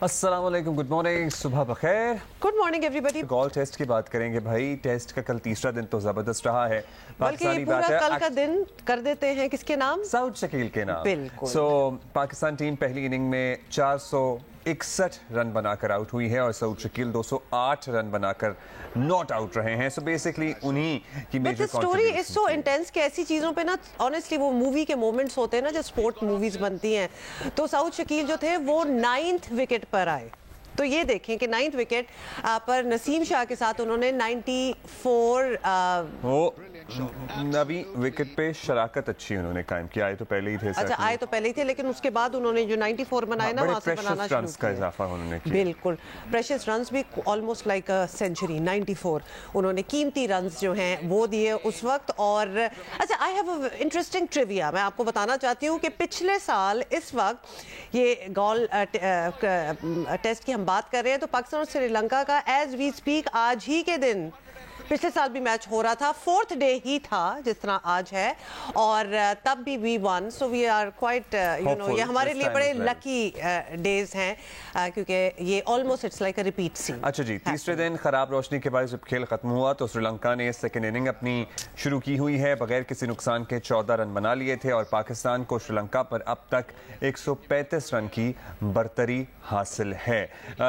अस्सलाम वालेकुम, good morning, सुबह बखैर। Good morning everybody. Goal test की बात करेंगे भाई। टेस्ट का कल तीसरा दिन तो जबरदस्त रहा है। बल्कि पूरा कल का दिन कर देते हैं किसके नाम? सऊद शकील के नाम। बिल्कुल। पाकिस्तान टीम पहली इनिंग में 461 रन बनाकर आउट हुई है और सऊद शकील 208 रन बनाकर नॉट आउट रहे हैं। सो बेसिकली उन्हीं की major story is so intense कि ऐसी चीज़ों पे ना ऑनेस्टली वो मूवी के मोमेंट्स होते हैं ना, जो स्पोर्ट मूवीज बनती हैं। तो सऊद शकील जो थे वो 9th विकेट पर आए। तो ये देखें कि 9th विकेट पर नसीम शाह के साथ उन्होंने 94 अभी विकेट पे शराकत अच्छी उन्होंने कायम किया। आए तो पहले ही थे। अच्छा, आए तो पहले ही थे, लेकिन उसके बाद उन्होंने जो 94 बनाए ना, वहां से बनाना शुरू किया। इजाफा उन्होंने किया। बिल्कुल, प्रेशियस रन्स भी ऑलमोस्ट लाइक अ सेंचुरी। 94 उन्होंने कीमती रन्स जो हैं वो दिए उस वक्त। और अच्छा, I have a interesting trivia. मैं आपको बताना चाहती हूँ कि पिछले साल इस वक्त ये गोल टेस्ट की हम बात कर रहे हैं, तो पाकिस्तान और श्रीलंका का एज वी स्पीक आज ही के दिन पिछले साल भी मैच हो रहा था। 4th डे ही था जिस तरह आज है, और तब भी we won. So we are quite you know, ये हमारे लिए बड़े लकी डेज हैं क्योंकि ये almost it's like a repeat scene. अच्छा जी, तीसरे दिन खराब रोशनी के बाद जब खेल खत्म हुआ तो श्रीलंका ने सेकेंड इनिंग अपनी शुरू की हुई है। बगैर किसी नुकसान के 14 रन बना लिए थे और पाकिस्तान को श्रीलंका पर अब तक 135 रन की बरतरी हासिल है।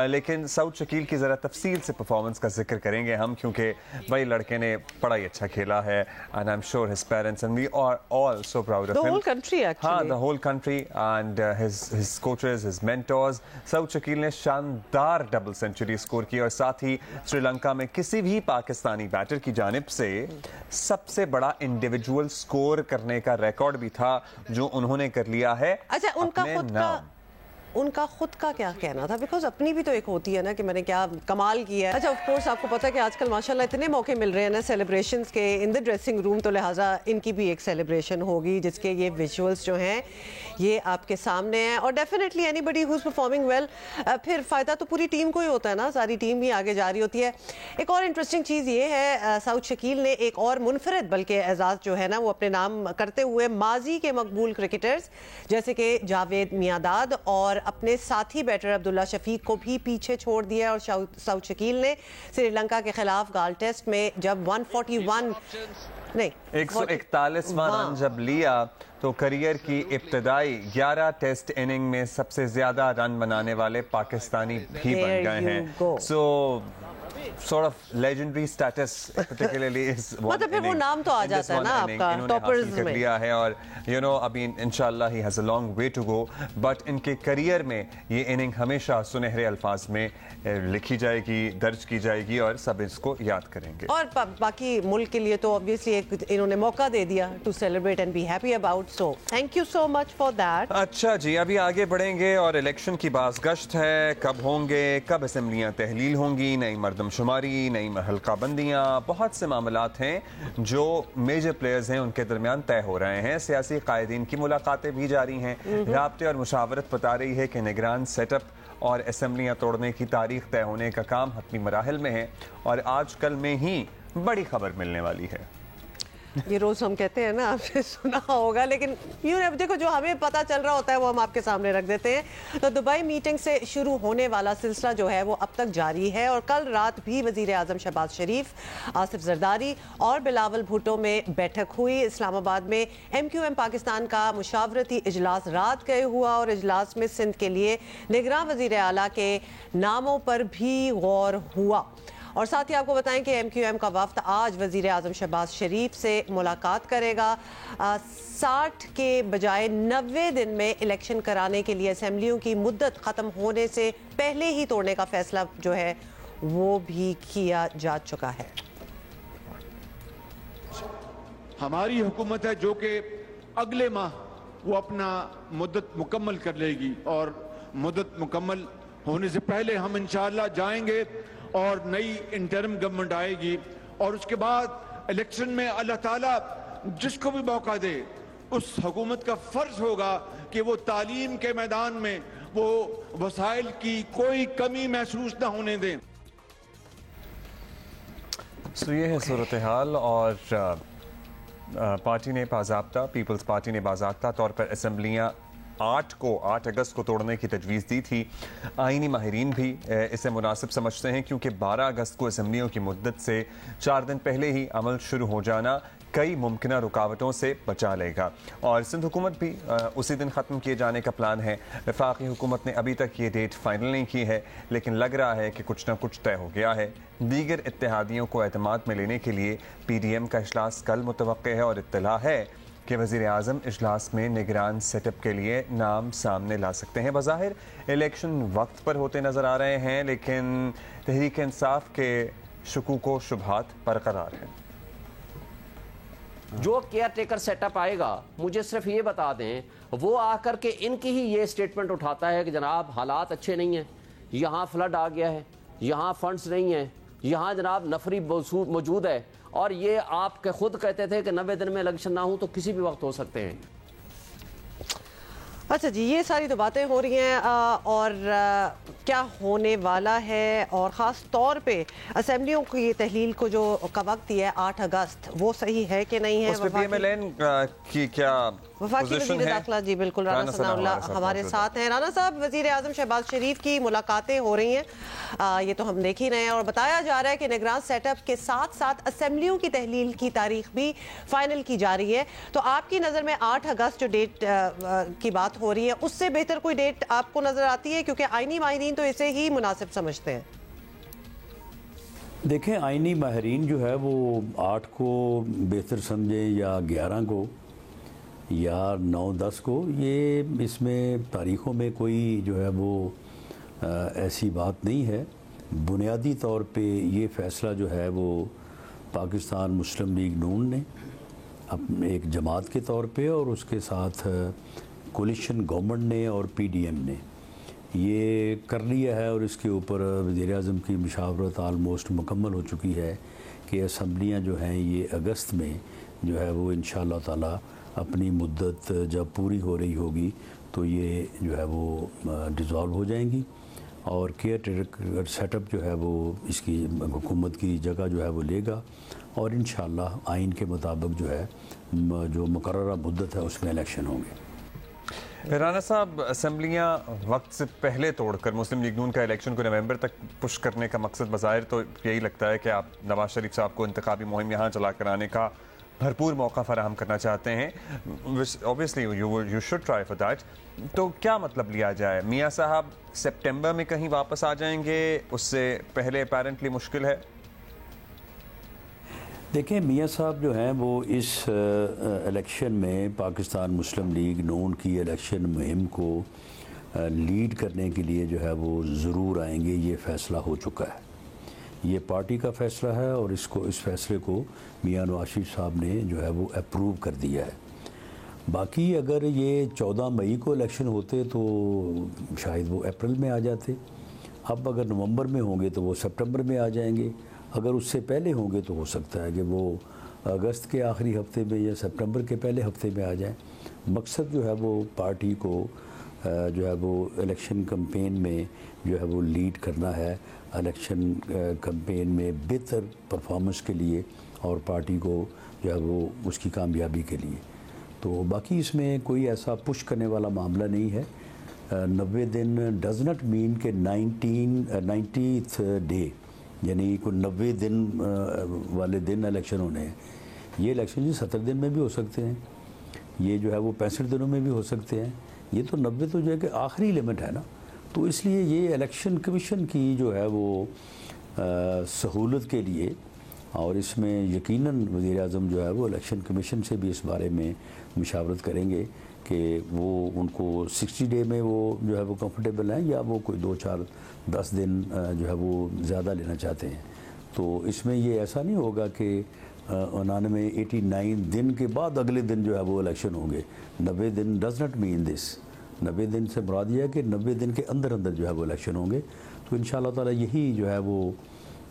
लेकिन सऊद शकील की जरा तफसील से परफॉर्मेंस का जिक्र करेंगे हम, क्योंकि भाई लड़के ने बड़ा ही अच्छा खेला है। And I am sure his parents and we are all so proud of him. The whole country actually. हाँ, the whole country and his coaches, his mentors. Saud Shakeel ने शानदार डबल सेंचुरी स्कोर की और साथ ही श्रीलंका में किसी भी पाकिस्तानी बैटर की जानिब से सबसे बड़ा इंडिविजुअल स्कोर करने का रिकॉर्ड भी था जो उन्होंने कर लिया है। अच्छा, उनका खुद का क्या कहना था? बिकॉज अपनी भी तो एक होती है ना कि मैंने क्या कमाल किया है। अच्छा, ऑफ कोर्स आपको पता है कि आजकल माशाल्लाह इतने मौके मिल रहे हैं ना सेलिब्रेशंस के इन द ड्रेसिंग रूम, तो लिहाजा इनकी भी एक सेलिब्रेशन होगी जिसके ये विजुअल्स जो हैं ये आपके सामने हैं। और definitely anybody who is performing well, फिर फ़ायदा तो पूरी टीम को ही होता है ना, सारी टीम ही आगे जा रही होती है। एक और इंटरेस्टिंग चीज़ ये है, सऊद शकील ने एक और मुनफरद बल्कि एजाज़ जो है ना वो अपने नाम करते हुए माजी के मकबूल क्रिकेटर्स जैसे कि जावेद मियांदाद और अपने साथी बैटर अब्दुल्ला शफीक को भी पीछे छोड़ दिया। और सऊद शकील ने श्रीलंका के खिलाफ गाल टेस्ट में जब 141वां रन जब लिया तो करियर की इब्तदाई 11 टेस्ट इनिंग में सबसे ज्यादा रन बनाने वाले पाकिस्तानी भी बन गए हैं। सो sort of legendary status particularly is मतलब फिर वो नाम तो आ जाता है ना आपका टॉपर्स में लिया है। और you know अभी इंशाल्लाह he has a long way to go, but इनके करियर में ये इनिंग हमेशा सुनहरे अल्फाज में लिखी जाएगी, दर्ज की जाएगी और सब इसको याद करेंगे। और बाकी मुल्क के लिए तो ऑब्वियसली एक इन्होंने मौका दे दिया to celebrate and be happy about, so thank you so much for that. अच्छा जी, अभी आगे बढ़ेंगे और इलेक्शन की बाज़गश्त है। कब होंगे, कब असेंबलियां तहलील होंगी, नई मरदमशुमारी, नई हल्का बंदियाँ, बहुत से मामलात हैं जो मेजर प्लेयर्स हैं उनके दरमियान तय हो रहे हैं। सियासी कायदीन की मुलाकातें भी जारी हैं। राब्ते और मुशावरत बता रही है कि निगरान सेटअप और असेंबलियां तोड़ने की तारीख तय होने का काम हतमी मराहिल में है और आज कल में ही बड़ी खबर मिलने वाली है। ये रोज हम कहते हैं ना, आपने सुना होगा, लेकिन यूँ देखो जो हमें पता चल रहा होता है वो हम आपके सामने रख देते हैं। तो दुबई मीटिंग से शुरू होने वाला सिलसिला जो है वो अब तक जारी है और कल रात भी वजीर आजम शहबाज शरीफ, आसिफ जरदारी और बिलावल भुट्टो में बैठक हुई। इस्लामाबाद में MQM पाकिस्तान का मुशावरती इजलास रात गए हुआ और इजलास में सिंध के लिए निगरान वजीर आला के नामों पर भी गौर हुआ। और साथ ही आपको बताएं कि MQM का वफ्द आज वजीर आजम शहबाज शरीफ से मुलाकात करेगा। 60 के बजाय 90 दिन में इलेक्शन कराने के लिए असेंबलियों की मुद्दत ख़त्म होने से पहले ही तोड़ने का फैसला जो है वो भी किया जा चुका है। हमारी हुकूमत है जो कि अगले माह वो अपना मुद्दत मुकम्मल कर लेगी और मुद्दत मुकम्मल होने से पहले हम इंशाअल्लाह जाएंगे और नई इंटरिम गवर्नमेंट आएगी और उसके बाद इलेक्शन में अल्लाह ताला जिसको भी मौका दे उस हुकूमत का फर्ज होगा कि वो तालीम के मैदान में वो वसाइल की कोई कमी महसूस ना होने दें। सो ये है सूरत हाल और पार्टी ने बाज़ाब्ता, पीपल्स पार्टी ने बाज़ाब्ता तौर पर असेंबलियाँ 8 अगस्त को तोड़ने की तजवीज़ दी थी। आईनी माहिरीन भी इसे मुनासिब समझते हैं क्योंकि 12 अगस्त को असम्बलियों की मुद्दत से 4 दिन पहले ही अमल शुरू हो जाना कई मुमकिन रुकावटों से बचा लेगा और सिंध हुकूमत भी उसी दिन ख़त्म किए जाने का प्लान है। वफाकी हुकूमत ने अभी तक ये डेट फाइनल नहीं की है, लेकिन लग रहा है कि कुछ ना कुछ तय हो गया है। दीगर इत्तेहादियों को एतमाद में लेने के लिए PDM का इजलास कल मुतवक्के है और इत्तला है कि वज़ीर आज़म इजलास में निगरान सेटअप के लिए नाम सामने ला सकते हैं। बज़ाहिर इलेक्शन वक्त पर होते नज़र आ रहे हैं, लेकिन तहरीक इंसाफ के शुकूक व शुबहात बरकरार हैं। जो केयर टेकर सेटअप आएगा, मुझे सिर्फ ये बता दें, वो आकर के इनकी ही ये स्टेटमेंट उठाता है कि जनाब हालात अच्छे नहीं हैं, यहाँ फ्लड आ गया है, यहाँ फंड्स नहीं हैं, यहाँ जनाब नफरी मौजूद है, और ये आप खुद कहते थे कि 90 दिन में इलेक्शन ना हो तो किसी भी वक्त हो सकते हैं। अच्छा जी, ये सारी तो बातें हो रही हैं और क्या होने वाला है, और ख़ास तौर पे असेंबलियों की तहलील को जो का वक्त दिया है 8 अगस्त, वो सही है कि नहीं है? उस पे PMLN की क्या वफाकी वज़ीर दाखिला जी बिल्कुल राना सनाउल्लाह हमारे साथ हैं। राना साहब, वज़ीर आज़म शहबाज शरीफ की मुलाकातें हो रही हैं, ये तो हम देख ही रहे हैं, और बताया जा रहा है कि निगरान सेटअप के साथ साथ असेंबलियों की तहलील की तारीख भी फाइनल की जा रही है। तो आपकी नज़र में 8 अगस्त जो डेट की बात हो रही है, उससे बेहतर कोई डेट आपको नज़र आती है? क्योंकि आईनी माहिरीन तो इसे ही मुनासिब समझते हैं। देखें, आईनी माहिरीन जो है वो 8 को बेहतर समझें या 11 को या 9-10 को, ये इसमें तारीख़ों में कोई जो है वो ऐसी बात नहीं है। बुनियादी तौर पे ये फ़ैसला जो है वो पाकिस्तान मुस्लिम लीग नून ने अपने एक जमात के तौर पे और उसके साथ कोलिशन गवर्नमेंट ने और PDM ने ये कर लिया है, और इसके ऊपर वज़ीर आज़म की मुशावरत आलमोस्ट मुकम्मल हो चुकी है कि असम्बलियाँ जो हैं ये अगस्त में जो है वो इंशाअल्लाह ताला अपनी मुद्दत जब पूरी हो रही होगी तो ये जो है वो डिज़ोल्व हो जाएंगी, और केयर टेकर सेटअप जो है वो इसकी हुकूमत की जगह जो है वो लेगा, और इंशाअल्लाह आइन के मुताबिक जो है जो मुकर्ररा मुद्दत है उसमें इलेक्शन होंगे। राना साहब, असम्बलियाँ वक्त से पहले तोड़कर मुस्लिम लीग नून का इलेक्शन को नवंबर तक पुश करने का मकसद बज़ाहिर तो यही लगता है कि आप नवाज शरीफ साहब को इंतखाबी मुहिम यहाँ चला कर आने का भरपूर मौका फराहम करना चाहते हैं। Obviously you should try for that. तो क्या मतलब लिया जाए? मियाँ साहब सितंबर में कहीं वापस आ जाएंगे, उससे पहले अपेरेंटली मुश्किल है? देखें, मियाँ साहब जो हैं वो इस इलेक्शन में पाकिस्तान मुस्लिम लीग नून की इलेक्शन मुहिम को लीड करने के लिए जो है वो ज़रूर आएंगे। ये फ़ैसला हो चुका है, ये पार्टी का फ़ैसला है, और इस फ़ैसले को मियाँ नवाज शरीफ साहब ने जो है वो अप्रूव कर दिया है। बाकी अगर ये 14 मई को इलेक्शन होते तो शायद वो अप्रैल में आ जाते, अब अगर नवंबर में होंगे तो वो सितंबर में आ जाएंगे, अगर उससे पहले होंगे तो हो सकता है कि वो अगस्त के आखिरी हफ्ते में या सितंबर के पहले हफ्ते में आ जाएं। मकसद जो है वो पार्टी को जो है वो इलेक्शन कैंपेन में जो है वो लीड करना है, इलेक्शन कैंपेन में बेहतर परफॉर्मेंस के लिए और पार्टी को जो है वो उसकी कामयाबी के लिए। तो बाकी इसमें कोई ऐसा पुश करने वाला मामला नहीं है। 90 दिन डज नॉट मीन के 90th डे यानी कोई 90 दिन वाले दिन इलेक्शन होने हैं। ये इलेक्शन जी 70 दिन में भी हो सकते हैं, ये जो है वो 65 दिनों में भी हो सकते हैं। ये तो 90 तो जो है कि आखिरी लिमिट है ना, तो इसलिए ये इलेक्शन कमीशन की जो है वो सहूलत के लिए, और इसमें यकीनन वज़ीर आज़म जो है वो इलेक्शन कमीशन से भी इस बारे में मुशावरत करेंगे कि वो उनको 60 डे में वो जो है वो कंफर्टेबल हैं या वो कोई 2-4-10 दिन जो है वो ज़्यादा लेना चाहते हैं। तो इसमें ये ऐसा नहीं होगा कि 89 दिन के बाद अगले दिन जो है वो इलेक्शन होंगे। 90 दिन डज नॉट मीन दिस। 90 दिन से मुराद ये है कि 90 दिन के अंदर अंदर जो है वो इलेक्शन होंगे। तो इंशाअल्लाह ताला यही जो है वो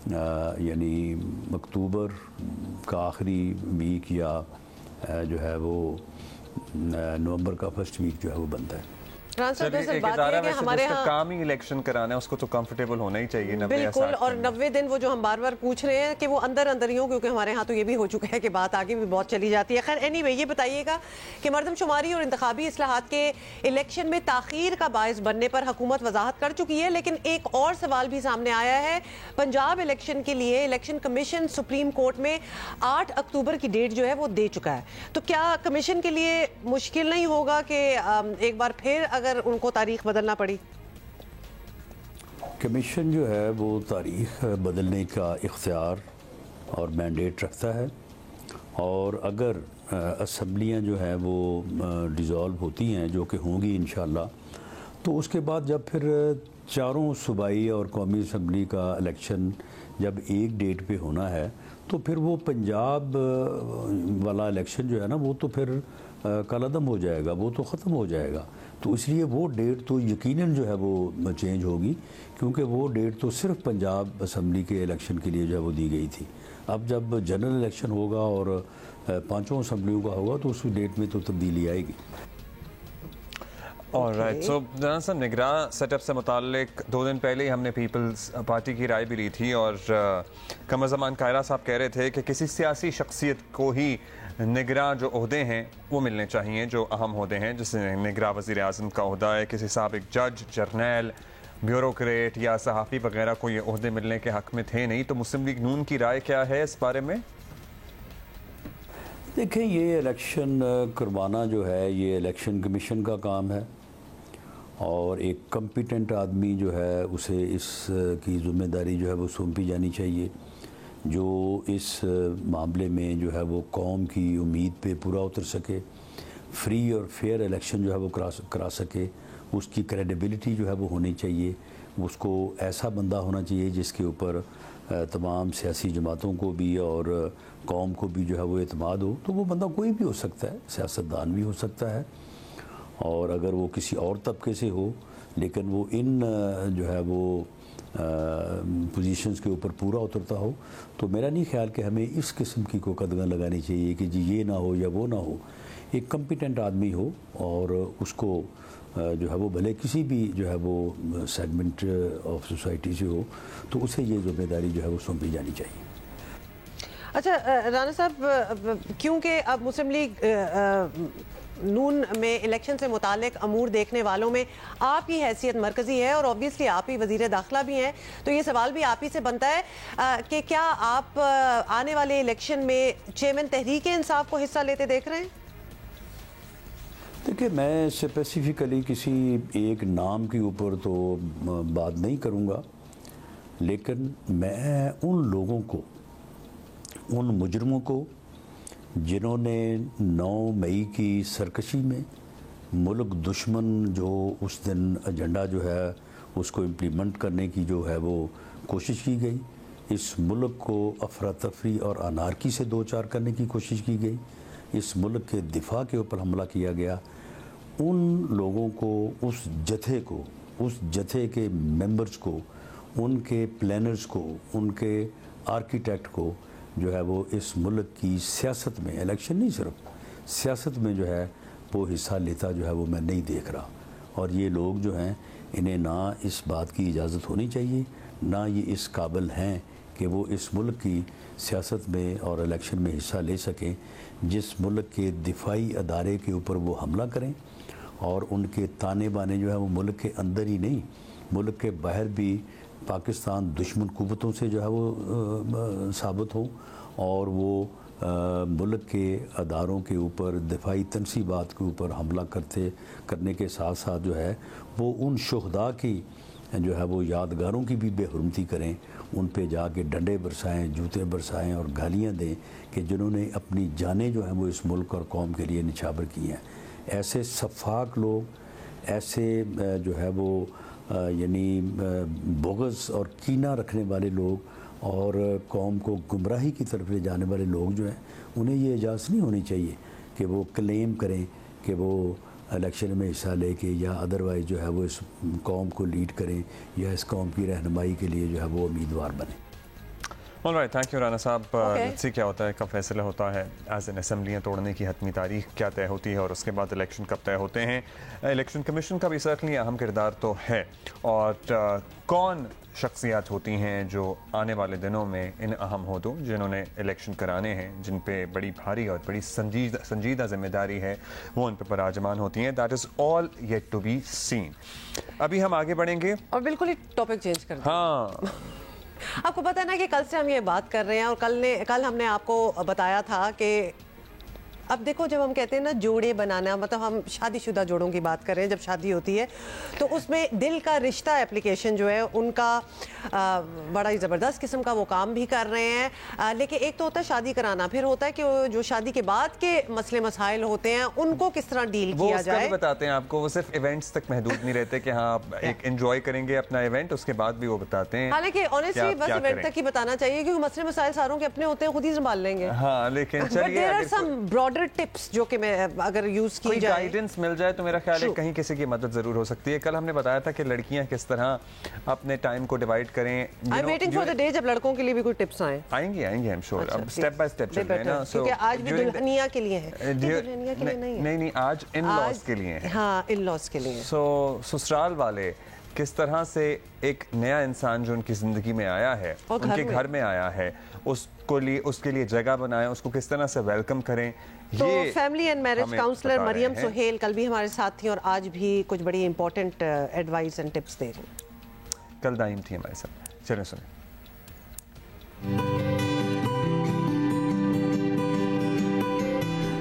यानी अक्टूबर का आखिरी वीक या जो है वो नवंबर का फर्स्ट वीक जो है वो बनता है। चलिए, एक इदारा वैसे जिसका काम ही इलेक्शन कराना है उसको तो कंफर्टेबल होना ही चाहिए 90 बिल्कुल। और 90 दिन वो जो हम बार बार पूछ रहे हैं कि वो अंदर अंदर ही हो, क्योंकि हमारे यहाँ तो ये भी हो चुका है कि बात आगे भी बहुत चली जाती है। खैर एनीवे, ये बताइएगा कि मरदमशुमारी और इंतखाबी इस्लाहात के इलेक्शन में ताखीर का बायस बनने पर हुकूमत वजाहत कर चुकी है, लेकिन एक और सवाल भी सामने आया है। पंजाब इलेक्शन के लिए इलेक्शन कमीशन सुप्रीम कोर्ट में 8 अक्टूबर की डेट जो है वो दे चुका है। तो क्या कमीशन के लिए मुश्किल नहीं होगा कि एक बार फिर अगर उनको तारीख बदलना पड़ी? कमीशन जो है वो तारीख बदलने का इख्तियार और मैंडेट रखता है, और अगर असम्बलियाँ जो है वो डिज़ोल्व होती हैं, जो कि होंगी इंशाअल्लाह, तो उसके बाद जब फिर चारों सूबाई और कौमी असम्बली का इलेक्शन जब एक डेट पे होना है, तो फिर वो पंजाब वाला इलेक्शन जो है ना, वो तो फिर कलअदम हो जाएगा, वो तो ख़त्म हो जाएगा। तो इसलिए वो डेट तो यकीनन जो है वो चेंज होगी, क्योंकि वो डेट तो सिर्फ पंजाब असम्बली के इलेक्शन के लिए जो है वो दी गई थी। अब जब जनरल इलेक्शन होगा और पांचों असम्बलियों का होगा, तो उस डेट में तो तब्दीली आएगी। ऑलराइट, सो जनाब साहब, निगरां सेटअप से मुतालिक 2 दिन पहले ही हमने पीपल्स पार्टी की राय भी ली थी, और कमर ज़मान कायरा साहब कह रहे थे कि किसी सियासी शख्सियत को ही निगरां जो ओहदे हैं वो मिलने चाहिए, जो अहम ओहदे हैं, जैसे निगरां वज़ीर आज़म का ओहदा है, किसी साबिक जज, जर्नैल, ब्यूरोक्रेट या सहाफ़ी वगैरह को ये ओहदे मिलने के हक़ में थे नहीं। तो मुस्लिम लीग नून की राय क्या है इस बारे में? देखें, ये इलेक्शन करवाना जो है ये इलेक्शन कमीशन का काम है, और एक कम्पिटेंट आदमी जो है उसे इस की ज़िम्मेदारी जो है वो सौंपी जानी चाहिए, जो इस मामले में जो है वो कौम की उम्मीद पे पूरा उतर सके, फ्री और फेयर इलेक्शन जो है वो करा सके, उसकी क्रेडिबिलिटी जो है वो होनी चाहिए, उसको ऐसा बंदा होना चाहिए जिसके ऊपर तमाम सियासी जमातों को भी और कौम को भी जो है वो एतमाद हो। तो वो बंदा कोई भी हो सकता है, सियासतदान भी हो सकता है, और अगर वो किसी और तबके से हो, लेकिन वो इन जो है वो पोजीशंस के ऊपर पूरा उतरता हो, तो मेरा नहीं ख्याल कि हमें इस किस्म की कोई कदगन लगानी चाहिए कि जी ये ना हो या वो ना हो। एक कम्पिटेंट आदमी हो और उसको जो है वो भले किसी भी जो है वो सेगमेंट ऑफ सोसाइटी से हो, तो उसे ये जिम्मेदारी जो है वो सौंपी जानी चाहिए। अच्छा राना साहब, क्योंकि अब मुस्लिम लीग नून में इलेक्शन से मुतालिक अमूर देखने वालों में आपकी हैसियत मरकज़ी है, और ऑब्वियसली आप ही वज़ीर दाखिला भी हैं, तो ये सवाल भी आप ही से बनता है कि क्या आप आने वाले इलेक्शन में चेयरमैन तहरीक इंसाफ को हिस्सा लेते देख रहे हैं? देखिए, मैं स्पेसिफिकली किसी एक नाम के ऊपर तो बात नहीं करूँगा, लेकिन मैं उन लोगों को, उन मुजरमों को जिन्होंने 9 मई की सरकशी में मुल्क दुश्मन जो उस दिन एजेंडा जो है उसको इम्प्लीमेंट करने की जो है वो कोशिश की गई, इस मुल्क को अफरा तफरी और अनारकी से दो चार करने की कोशिश की गई, इस मुल्क के दिफा के ऊपर हमला किया गया, उन लोगों को, उस जथे को, उस जथे के मेंबर्स को, उनके प्लानर्स को, उनके आर्किटेक्ट को जो है वो इस मुल्क की सियासत में, इलेक्शन नहीं सिर्फ सियासत में जो है वो हिस्सा लेता जो है वो मैं नहीं देख रहा। और ये लोग जो हैं, इन्हें ना इस बात की इजाज़त होनी चाहिए, ना ये इस काबिल हैं कि वो इस मुल्क की सियासत में और इलेक्शन में हिस्सा ले सकें, जिस मुल्क के दिफाई अदारे के ऊपर वो हमला करें, और उनके ताने बाने जो है वो मुल्क के अंदर ही नहीं, मुल्क के बाहर भी पाकिस्तान दुश्मन कुव्वतों से जो है वो साबित हो, और वो मुल्क के अदारों के ऊपर, दिफाई तनसीबात के ऊपर हमला करने के साथ साथ जो है वो उन शुहदा की जो है वो यादगारों की भी बेहुरमती करें, उन पे जाके डंडे बरसाएं, जूते बरसाएं और गालियां दें कि जिन्होंने अपनी जानें जो हैं वो इस मुल्क और कौम के लिए निछावर की हैं। ऐसे सफाक लोग, ऐसे जो है वो यानी बोगस और कीना रखने वाले लोग और कौम को गुमराही की तरफ ले जाने वाले लोग जो हैं, उन्हें ये इजाज़त नहीं होनी चाहिए कि वो क्लेम करें कि वो इलेक्शन में हिस्सा लेके या अदरवाइज़ जो है वो इस कौम को लीड करें या इस कौम की रहनुमाई के लिए जो है वो उम्मीदवार बने। ऑलराइट, थैंक यू राना साहब। लेट्स सी क्या होता है, कब फैसला होता है। एज एन असेंबलियाँ तोड़ने की हतमी तारीख क्या तय होती है और उसके बाद इलेक्शन कब तय होते हैं। इलेक्शन कमीशन का भी सर्टनली अहम किरदार तो है, और कौन शख्सियात होती हैं जो आने वाले दिनों में इन अहम ओहदों जिन्होंने इलेक्शन कराने हैं, जिन पे बड़ी भारी और बड़ी संजीदा जिम्मेदारी है, वो उन पर पराजमान होती हैं। That is all yet to be seen. अभी हम आगे बढ़ेंगे और बिल्कुल ही टॉपिक चेंज कर दें। हाँ, आपको पता है ना कि कल से हम ये बात कर रहे हैं, और कल हमने आपको बताया था कि अब देखो, जब हम कहते हैं ना जोड़े बनाना, मतलब हम शादीशुदा जोड़ों की बात कर रहे हैं, जब शादी होती है तो उसमें दिल का रिश्ता एप्लीकेशन जो है उनका बड़ा ही ज़बरदस्त किस्म का वो काम भी कर रहे हैं। लेकिन एक तो होता है शादी कराना, फिर होता है कि जो शादी के बाद के मसले मसाइल होते हैं उनको किस तरह डील किया जाए। बताते हैं आपको, वो सिर्फ इवेंट्स तक महदूद नहीं रहते कि हाँ आप एक एंजॉय करेंगे अपना इवेंट, उसके बाद भी वो बताते हैं। हालांकि ऑनेस्टली बस इवेंट तक ही बताना चाहिए, क्योंकि मसले मसाइल सारों के अपने होते हैं, खुद ही संभाल लेंगे। हाँ, लेकिन चलिए टिप्स जो कि मैं अगर यूज की जाए, गाइडेंस मिल जाए तो मेरा ख्याल है कहीं किसी की मदद जरूर हो सकती है। कल हमने बताया था कि लड़कियां किस तरह अपने टाइम को डिवाइड करें। I am waiting for the day जब लड़कों के लिए भी कोई टिप्स आएंगे आई एम श्योर। अब स्टेप बाय स्टेप चल रहे हैं ना, क्योंकि आज भी दुल्हनिया के लिए है, दुल्हनिया के लिए नहीं, आज इन लॉज के लिए है। हाँ, इन लॉज के लिए। सो ससुराल वाले किस तरह से एक नया इंसान जो उनकी जिंदगी में आया है, उनके घर में आया है, उसके लिए जगह बनाएं, उसको किस तरह से वेलकम करें। तो family and marriage counsellor Maryam Suhail कल भी हमारे साथ थी और आज भी कुछ बड़ी इंपॉर्टेंट एडवाइस एंड टिप्स दे रही। कल दाइम थी हमारे साथ, चलिए सुने।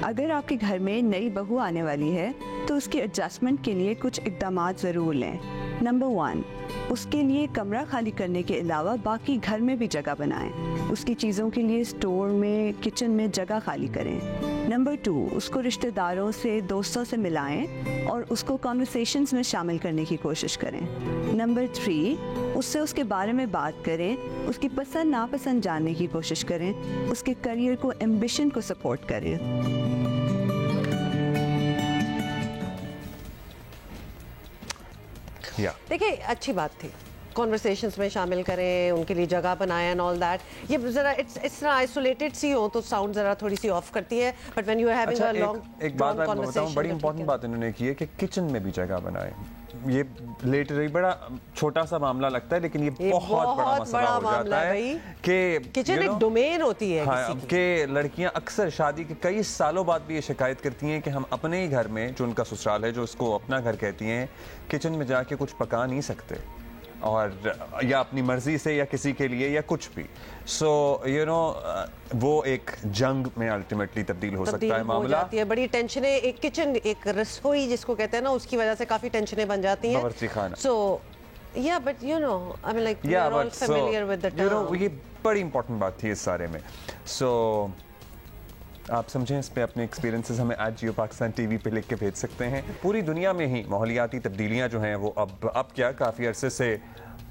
अगर आपके घर में नई बहू आने वाली है तो उसके एडजस्टमेंट के लिए कुछ इक़दाम ज़रूर लें। नंबर 1, उसके लिए कमरा खाली करने के अलावा बाकी घर में भी जगह बनाएं। उसकी चीज़ों के लिए स्टोर में, किचन में जगह खाली करें। नंबर 2, उसको रिश्तेदारों से, दोस्तों से मिलाएं और उसको कॉन्वर्सेशंस में शामिल करने की कोशिश करें। नंबर 3, उससे उसके बारे में बात करें, उसकी पसंद नापसंद जानने की कोशिश करें, उसके करियर को, एम्बिशन को सपोर्ट करें। देखिए, अच्छी बात थी, कॉन्वर्सेशंस में शामिल करें, उनके लिए जगह बनाएं एंड ऑल दैट। ये जरा इस तरह आइसोलेटेड सी हो तो साउंड जरा थोड़ी सी ऑफ करती है, but when you are having a long एक बात मैं बताऊं, बड़ी इंपॉर्टेंट बात इन्होंने की है कि किचन में भी जगह बनाएं। ये लिटरली बड़ा छोटा सा मामला लगता है, लेकिन ये बहुत बड़ा मसला हो जाता है कि किचन एक डोमेन होती है। हाँ, कि लड़कियां अक्सर शादी के कई सालों बाद भी ये शिकायत करती हैं कि हम अपने ही घर में, जो उनका ससुराल है, जो उसको अपना घर कहती हैं, किचन में जाके कुछ पका नहीं सकते, और या अपनी मर्जी से या किसी के लिए या कुछ भी। सो यू नो, वो एक जंग में अल्टीमेटली तब्दील हो सकता है मामला। है बड़ी टेंशनें, एक किचन, एक रसोई जिसको कहते हैं ना, उसकी वजह से काफी टेंशनें बन जाती हैं। बावर्ची खाना। सो या but you know, I mean like we are all familiar with the term. You know, ये बड़ी इंपॉर्टेंट बात थी इस सारे में। सो आप समझें, इस पे अपने एक्सपीरियंसेस हमें आज जियो पाकिस्तान टीवी पे लिख के भेज सकते हैं। पूरी दुनिया में ही माहौलियाती तब्दीलियां जो हैं वो अब क्या काफ़ी अरसे से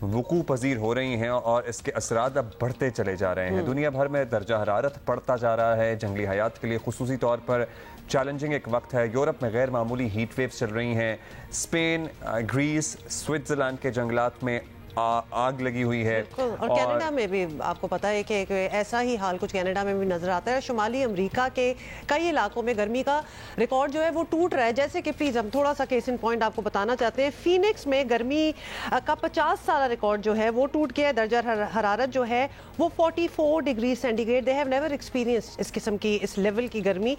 वकू पजीर हो रही हैं, और इसके असरात अब बढ़ते चले जा रहे हैं। दुनिया भर में दर्जा हरारत बढ़ता जा रहा है। जंगली हयात के लिए खुसूसी तौर पर चैलेंजिंग एक वक्त है। यूरोप में गैर मामूली हीट वेव्स चल रही हैं। स्पेन, ग्रीस, स्विट्जरलैंड के जंगलात में आग लगी हुई है। और कनाडा में भी आपको पता है कि ऐसा ही हाल कुछ कनाडा में भी नजर आता है। शुमाली अमेरिका के कई इलाकों में गर्मी का रिकॉर्ड जो है वो टूट रहा है। जैसे कि प्लीज हम थोड़ा सा केस इन पॉइंट आपको बताना चाहते हैं। फीनिक्स में गर्मी का 50 साल रिकॉर्ड जो है वो टूट गया है। दर्जा हरारत जो है वो 44 degree centigrade. They have never experienced इस किस्म की, इस लेवल की गर्मी।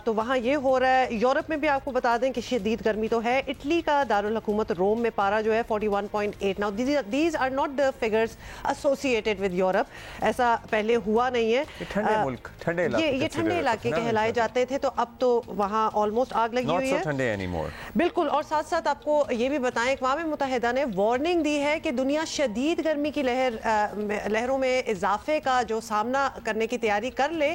तो वहाँ ये हो रहा है। यूरोप में भी आपको बता दें कि शदीद गर्मी तो है। इटली का दारुल हुकूमत रोम में पारा जो है 41.8। Now these are not the figures associated with Europe. ऐसा पहले हुआ नहीं है। ठंडे मुल्क, ठंडे इलाके, ये ठंडे इलाके कहलाए जाते थे, तो अब तो वहाँ ऑलमोस्ट आग लगी हुई है। ठंडे anymore. बिल्कुल। और साथ साथ आपको ये भी बताएं, अक़वाम मुत्तहिदा ने वार्निंग दी है कि दुनिया शदीद गर्मी की लहरों में इजाफे का जो सामना करने की तैयारी कर ले।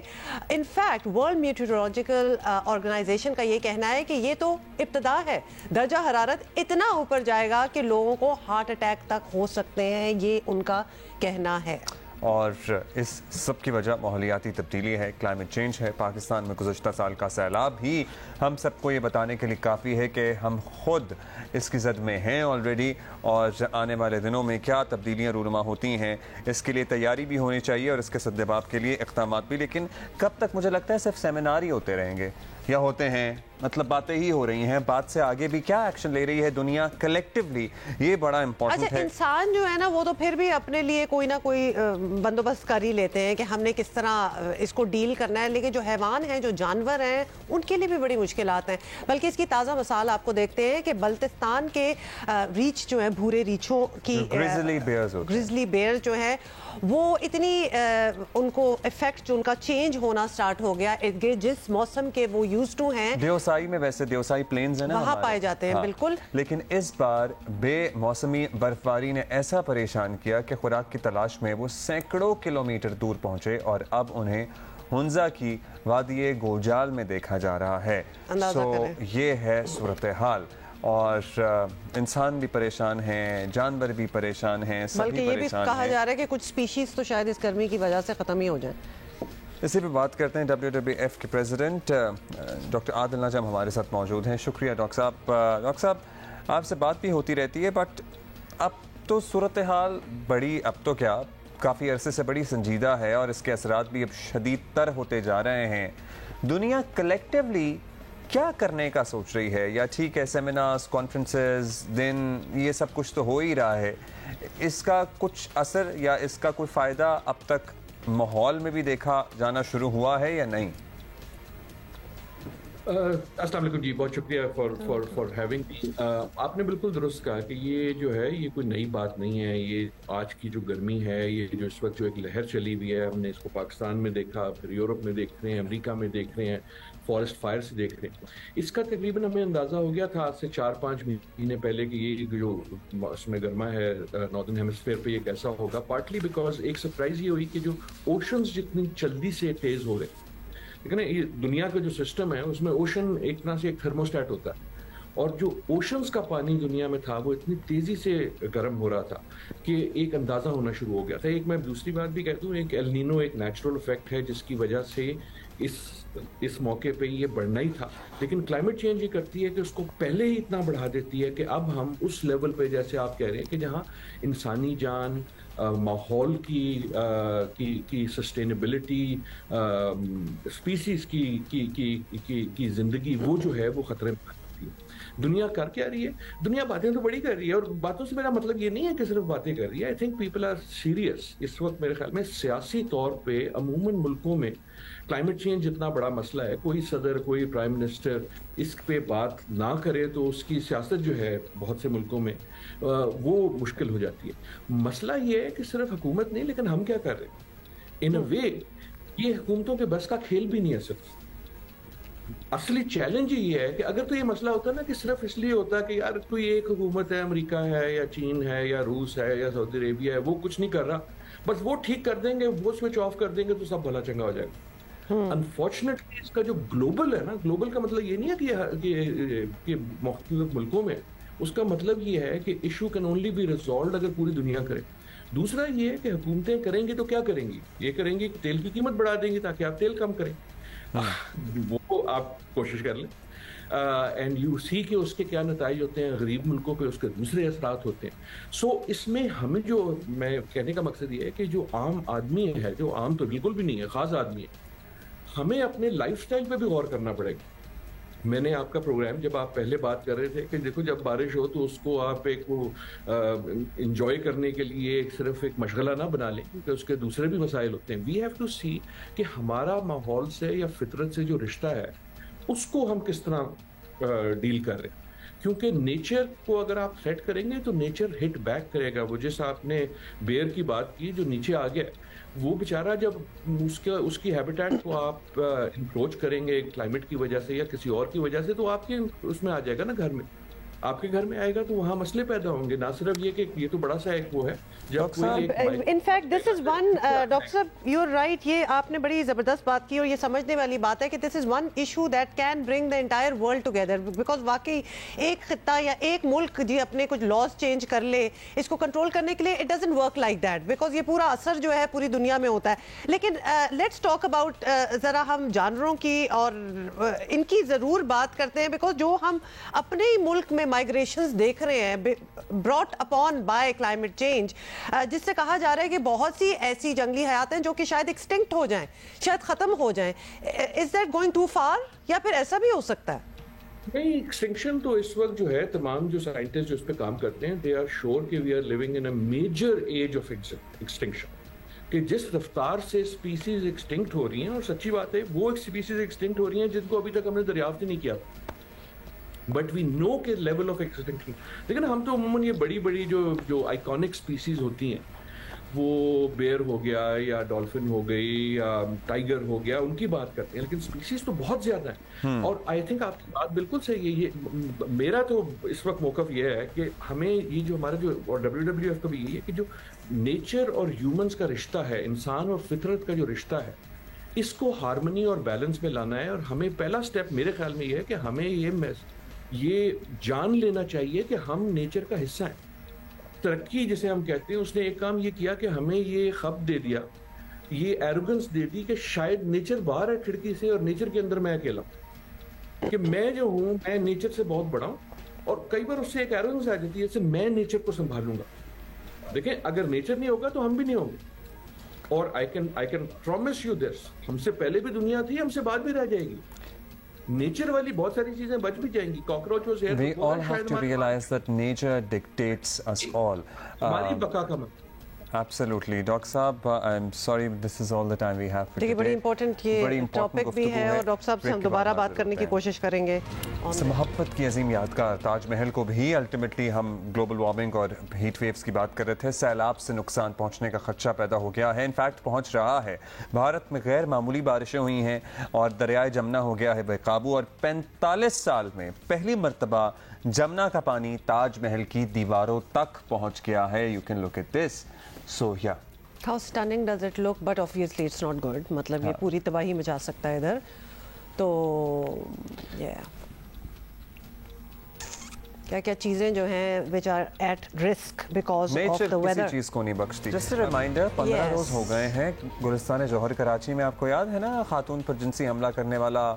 इनफैक्ट वर्ल्ड मीटरोलॉजिकल ऑर्गेनाइजेशन का ये कहना है कि ये तो इब्तदा है। दर्जा हरारत इतना ऊपर जाएगा कि लोगों को हार्ट अटैक तक हो सकते हैं, ये उनका कहना है। और इस सब की वजह माहौलियाती तब्दीली है, क्लाइमेट चेंज है। पाकिस्तान में गुज़श्ता साल का सैलाब ही हम सबको ये बताने के लिए काफ़ी है कि हम खुद इसकी जद में हैं ऑलरेडी, और आने वाले दिनों में क्या तब्दीलियाँ रूनुमा होती हैं इसके लिए तैयारी भी होनी चाहिए और इसके सद्देबाब के लिए इक़दाम भी। लेकिन कब तक, मुझे लगता है सिर्फ सेमिनार ही होते रहेंगे या होते हैं, मतलब बातें ही हो रही हैं, बात से आगे भी क्या एक्शन ले रही है दुनिया कलेक्टिवली, ये बड़ा इंपॉर्टेंट अच्छा, है। इंसान जो है ना वो तो फिर भी अपने लिए कोई ना कोई बंदोबस्त कर ही लेते हैं कि हमने किस तरह इसको डील करना है, लेकिन जो हैवान हैं, जो जानवर हैं, उनके लिए भी बड़ी मुश्किलात हैं। बल्कि इसकी ताज़ा मिसाल आपको देखते हैं कि बल्तिस्तान के रीछ जो है, भूरे रीछों की ग्रिजली बेयर जो है वो इतनी उनको इफेक्ट जो उनका चेंज होना स्टार्ट हो गया, जिस मौसम के वो यूज्ड टू हैं। देवसाई में वैसे देवसाई प्लेन्स है ना, वहाँ पाए जाते हैं। हाँ। बिल्कुल। लेकिन इस बार बेमौसमी बर्फबारी ने ऐसा परेशान किया कि खुराक की तलाश में वो सैकड़ों किलोमीटर दूर पहुंचे और अब उन्हें हुंजा की वादी गोजाल में देखा जा रहा है। ये है सूरत हाल, और इंसान भी परेशान हैं, जानवर भी परेशान हैं, बल्कि ये भी कहा जा रहा है कि कुछ स्पीशीज तो शायद इस गर्मी की वजह से ख़त्म ही हो जाए। इसी पे बात करते हैं। WWF के प्रेसिडेंट डॉक्टर आदिल नजम हमारे साथ मौजूद हैं। शुक्रिया डॉक्टर साहब। डॉक्टर साहब, आपसे बात भी होती रहती है, बट अब तो सूरत हाल बड़ी, अब तो क्या, काफ़ी अरसे से बड़ी संजीदा है और इसके असरात भी अब शदीद तर होते जा रहे हैं। दुनिया कलेक्टिवली क्या करने का सोच रही है? या ठीक है, सेमिनार्स, कॉन्फ्रेंसेस, दिन, ये सब कुछ तो हो ही रहा है, इसका कुछ असर या इसका कोई फ़ायदा अब तक माहौल में भी देखा जाना शुरू हुआ है या नहीं? अस्सलाम वालेकुम जी, बहुत शुक्रिया फॉर हैविंग मी। आपने बिल्कुल दुरुस्त कहा कि ये जो है ये कोई नई बात नहीं है। ये आज की जो गर्मी है, ये जो इस वक्त जो एक लहर चली हुई है, हमने इसको पाकिस्तान में देखा, फिर यूरोप में देख रहे हैं, अमेरिका में देख रहे हैं, फॉरेस्ट फायर से देख रहे हैं। इसका तकरीबन हमें अंदाज़ा हो गया था आज से 4-5 महीने पहले कि ये जो मौसम गर्मा है नॉर्दर्न हेमिस्फीयर पे ये कैसा होगा। पार्टली बिकॉज एक सरप्राइज ये हुई कि जो ओशंस जितनी जल्दी से तेज़ हो रहे, लेकिन ये दुनिया का जो सिस्टम है उसमें ओशन एक तरह से एक थर्मोस्टेट होता है, और जो ओशंस का पानी दुनिया में था वो इतनी तेज़ी से गर्म हो रहा था कि एक अंदाज़ा होना शुरू हो गया था। एक मैं दूसरी बात भी कहता हूँ, एक एल नीनो एक नेचुरल इफेक्ट है जिसकी वजह से इस मौके पे ये बढ़ना ही था। लेकिन क्लाइमेट चेंज ये करती है कि उसको पहले ही इतना बढ़ा देती है कि अब हम उस लेवल पे, जैसे आप कह रहे हैं, कि जहाँ इंसानी जान, माहौल की सस्टेनेबिलिटी, स्पीसीज की जिंदगी, वो जो है वो खतरे में आती है। दुनिया कर क्या रही है? दुनिया बातें तो बड़ी कर रही है, और बातों से मेरा मतलब ये नहीं है कि सिर्फ बातें कर रही है। I think people are serious. इस वक्त मेरे ख्याल में सियासी तौर पे अमूमन मुल्कों में क्लाइमेट चेंज जितना बड़ा मसला है, कोई सदर, कोई प्राइम मिनिस्टर इस पे बात ना करे तो उसकी सियासत जो है बहुत से मुल्कों में वो मुश्किल हो जाती है। मसला ये है कि सिर्फ हुकूमत नहीं, लेकिन हम क्या कर रहे हैं। इन अ वे ये हुकूमतों के बस का खेल भी नहीं है। सिर्फ असली चैलेंज ये है कि अगर तो ये मसला होता ना कि सिर्फ इसलिए होता कि यार कोई एक हुकूमत है, अमेरिका है या चीन है या रूस है या सऊदी अरेबिया है, वो कुछ नहीं कर रहा, बस वो ठीक कर देंगे, वो स्विच ऑफ कर देंगे तो सब भला चंगा हो जाएगा। अनफॉर्चुनेटली इसका जो ग्लोबल है ना, ग्लोबल का मतलब ये नहीं है कि मुख्तलिफ मुल्कों में, उसका मतलब ये है कि issue can only be resolve अगर पूरी दुनिया करे। दूसरा ये है कि हुकूमतें करेंगी तो क्या करेंगी? ये करेंगी कि तेल की कीमत बढ़ा देंगी ताकि आप तेल कम करें। वो आप कोशिश कर लें, एंड यू सी कि उसके क्या नताइज होते हैं गरीब मुल्कों पे, उसके दूसरे असरात होते हैं। सो इसमें हमें, जो मैं कहने का मकसद ये है कि जो आम आदमी है, जो आम तो बिल्कुल भी नहीं है, खास आदमी है, हमें अपने लाइफस्टाइल पे भी गौर करना पड़ेगा। मैंने आपका प्रोग्राम, जब आप पहले बात कर रहे थे कि देखो जब बारिश हो तो उसको आप एक इंजॉय करने के लिए सिर्फ एक मशगला ना बना लें, क्योंकि उसके दूसरे भी मसाइल होते हैं। वी हैव टू सी कि हमारा माहौल से या फितरत से जो रिश्ता है उसको हम किस तरह डील कर रहे हैं। क्योंकि नेचर को अगर आप सेट करेंगे तो नेचर हिट बैक करेगा। वो जैसा आपने बेयर की बात की जो नीचे आ गया, वो बेचारा जब उसकी हैबिटेट को आप इंक्रोच करेंगे क्लाइमेट की वजह से या किसी और की वजह से, तो आपके उसमें आ जाएगा ना घर में। आपके घर में आएगा तो वहाँ मसले पैदा होंगे। ना सिर्फ ये कि ये तो बड़ा सा एक वो है जब कोई in fact this is one, doctor साहब यू आर राइट, ये आपने बड़ी ज़बरदस्त बात की और ये समझने वाली बात है कि this is one issue that can bring the entire world together, because वाकई एक खित्ता या एक मुल्क जी अपने कुछ लॉज चेंज कर ले इसको कंट्रोल करने के लिए, it doesn't work like that, because ये पूरा असर जो है पूरी दुनिया में होता है। लेकिन लेट्स टॉक अबाउट, ज़रा हम जानवरों की और इनकी ज़रूर बात करते हैं, बिकॉज जो हम अपने ही मुल्क में माइग्रेशंस देख रहे हैं brought upon bye climate change, जिससे कहा जा रहा है कि बहुत सी ऐसी जंगली हयात हैं जो कि शायद एक्सटिंक्ट हो जाएं, शायद ख़त्म हो जाएं। इज दैट गोइंग टू फार, या फिर ऐसा भी हो सकता है? नहीं, एक्सटिंक्शन तो इस वक्त जो है तमाम जो साइंटिस्ट जो इस पे काम करते हैं दे आर श्योर कि we are living in a major age of extinction, कि जिस रफ्तार से स्पीसीज एक्सटिंक्ट हो रही हैं, और सच्ची बात है वो स्पीसीज एक्सटिंक्ट हो रही हैं जिनको अभी तक हमने दरियाफ्त ही नहीं किया, बट वी नो के लेवल ऑफ एक्सटिंक्शन। लेकिन हम तो अमूमन ये बड़ी बड़ी जो आइकॉनिक स्पीसीज होती हैं, वो बेयर हो गया या डॉल्फिन हो गई या टाइगर हो गया, उनकी बात करते हैं, लेकिन स्पीसीज तो बहुत ज्यादा है। और आई थिंक आपकी बात बिल्कुल सही है। ये मेरा तो इस वक्त मौक़िफ़ ये है कि हमें ये जो हमारा जो, और WWF का भी यही है कि जो नेचर और ह्यूमंस का रिश्ता है, इंसान और फितरत का जो रिश्ता है, इसको हार्मनी और बैलेंस में लाना है। और हमें पहला स्टेप मेरे ख्याल में ये है कि हमें ये जान लेना चाहिए कि हम नेचर का हिस्सा हैं। तरक्की जिसे हम कहते हैं, उसने एक काम ये किया कि हमें ये खब दे दिया, ये एरोगेंस दे दी कि शायद नेचर बाहर है खिड़की से और नेचर के अंदर मैं अकेला हूं, कि मैं जो हूं मैं नेचर से बहुत बड़ा हूं। और कई बार उससे एक एरोगेंस आ जाती है जैसे मैं नेचर को संभालूंगा। देखें, अगर नेचर नहीं होगा तो हम भी नहीं होंगे। और I can promise you this, हमसे पहले भी दुनिया थी, हमसे बाद भी रह जाएगी। नेचर वाली बहुत सारी चीजें बच भी जाएंगी। Cockroach We all have to realize that nature dictates us all. हमारी बका का मतलब। Absolutely, डॉक्टर साहब, I'm sorry, this is all the time we have for today. देखिए बड़ी इंपॉर्टेंट ये टॉपिक भी है और डॉक्टर साहब से हम दोबारा बात करने की कोशिश करेंगे। मोहब्बत की अजीम यादगार ताजमहल को भी अल्टीमेटली हम ग्लोबल वार्मिंग और हीट वेव्स की बात कर रहे थे। सैलाब से नुकसान पहुंचने का खदशा पैदा हो गया है, इनफैक्ट पहुंच रहा है। भारत में गैर मामूली बारिशें हुई हैं और दरियाए जमुना हो गया है बेकाबू, और 45 साल में पहली मरतबा जमुना का पानी ताजमहल की दीवारों तक पहुंच गया है। You can look at this. So yeah. How stunning does it look? But obviously it's not good. मतलब ये पूरी तबाही मचा सकता है इधर। तो yeah. क्या-क्या चीजें जो हैं which are at risk because of the weather. किसी चीज को नहीं बख्शती। Just a reminder, 15 रोज हो गए हैं गुलिस्तान जौहर कराची में, आपको याद है ना, खातून पर जिनसी हमला करने वाला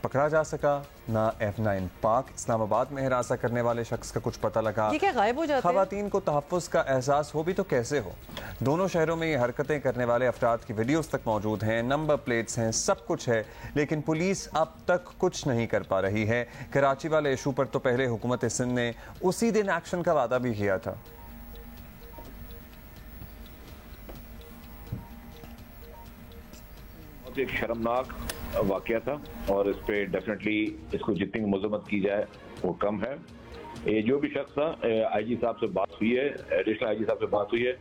पकड़ा जा सका ना। F9 पाक इस्लामाबाद में हिरासत करने वाले शख्स का कुछ पता लगा। ये क्या गायब हो जाते हैं? खवातीन को तहफ़्फ़ुज़ का एहसास हो भी तो कैसे हो। दोनों शहरों में ये हरकतें करने वाले अफराद की वीडियोस तक मौजूद हैं, नंबर प्लेट्स हैं, सब कुछ है, लेकिन पुलिस अब तक कुछ नहीं कर पा रही है। कराची वाले इशू पर तो पहले हुकूमत सिंध ने उसी दिन एक्शन का वादा भी किया था। एक शर्मनाक वाकया था और इस पे डेफिनेटली इसको जितनी मजम्मत की जाए वो कम है। ये जो भी शख्स था, आईजी साहब से बात हुई है, एडिशनल आईजी साहब से बात हुई है,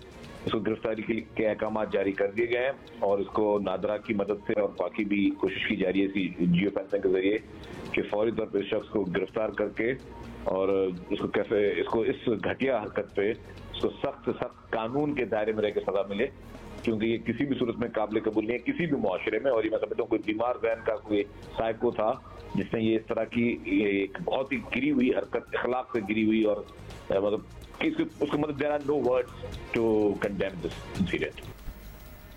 इसको गिरफ्तारी के अहकाम जारी कर दिए गए हैं और इसको नादरा की मदद से और बाकी भी कोशिश की जा रही है जियो फेंसिंग के जरिए कि फौरी तौर पर इस शख्स को गिरफ्तार करके और इसको कैसे इसको इस घटिया हरकत पे इसको सख्त से सख्त कानून के दायरे में रहकर सजा मिले, क्योंकि ये किसी भी सूरत में काबिल कबूल नहीं है किसी भी मुआशरे में। और ये मैं समझता हूँ कोई बीमार जहन का कोई साइको था जिसने ये इस तरह की एक बहुत ही गिरी हुई हरकत, इखलाक से गिरी हुई, और मतलब उसको मतलब there are no words to condemn this incident.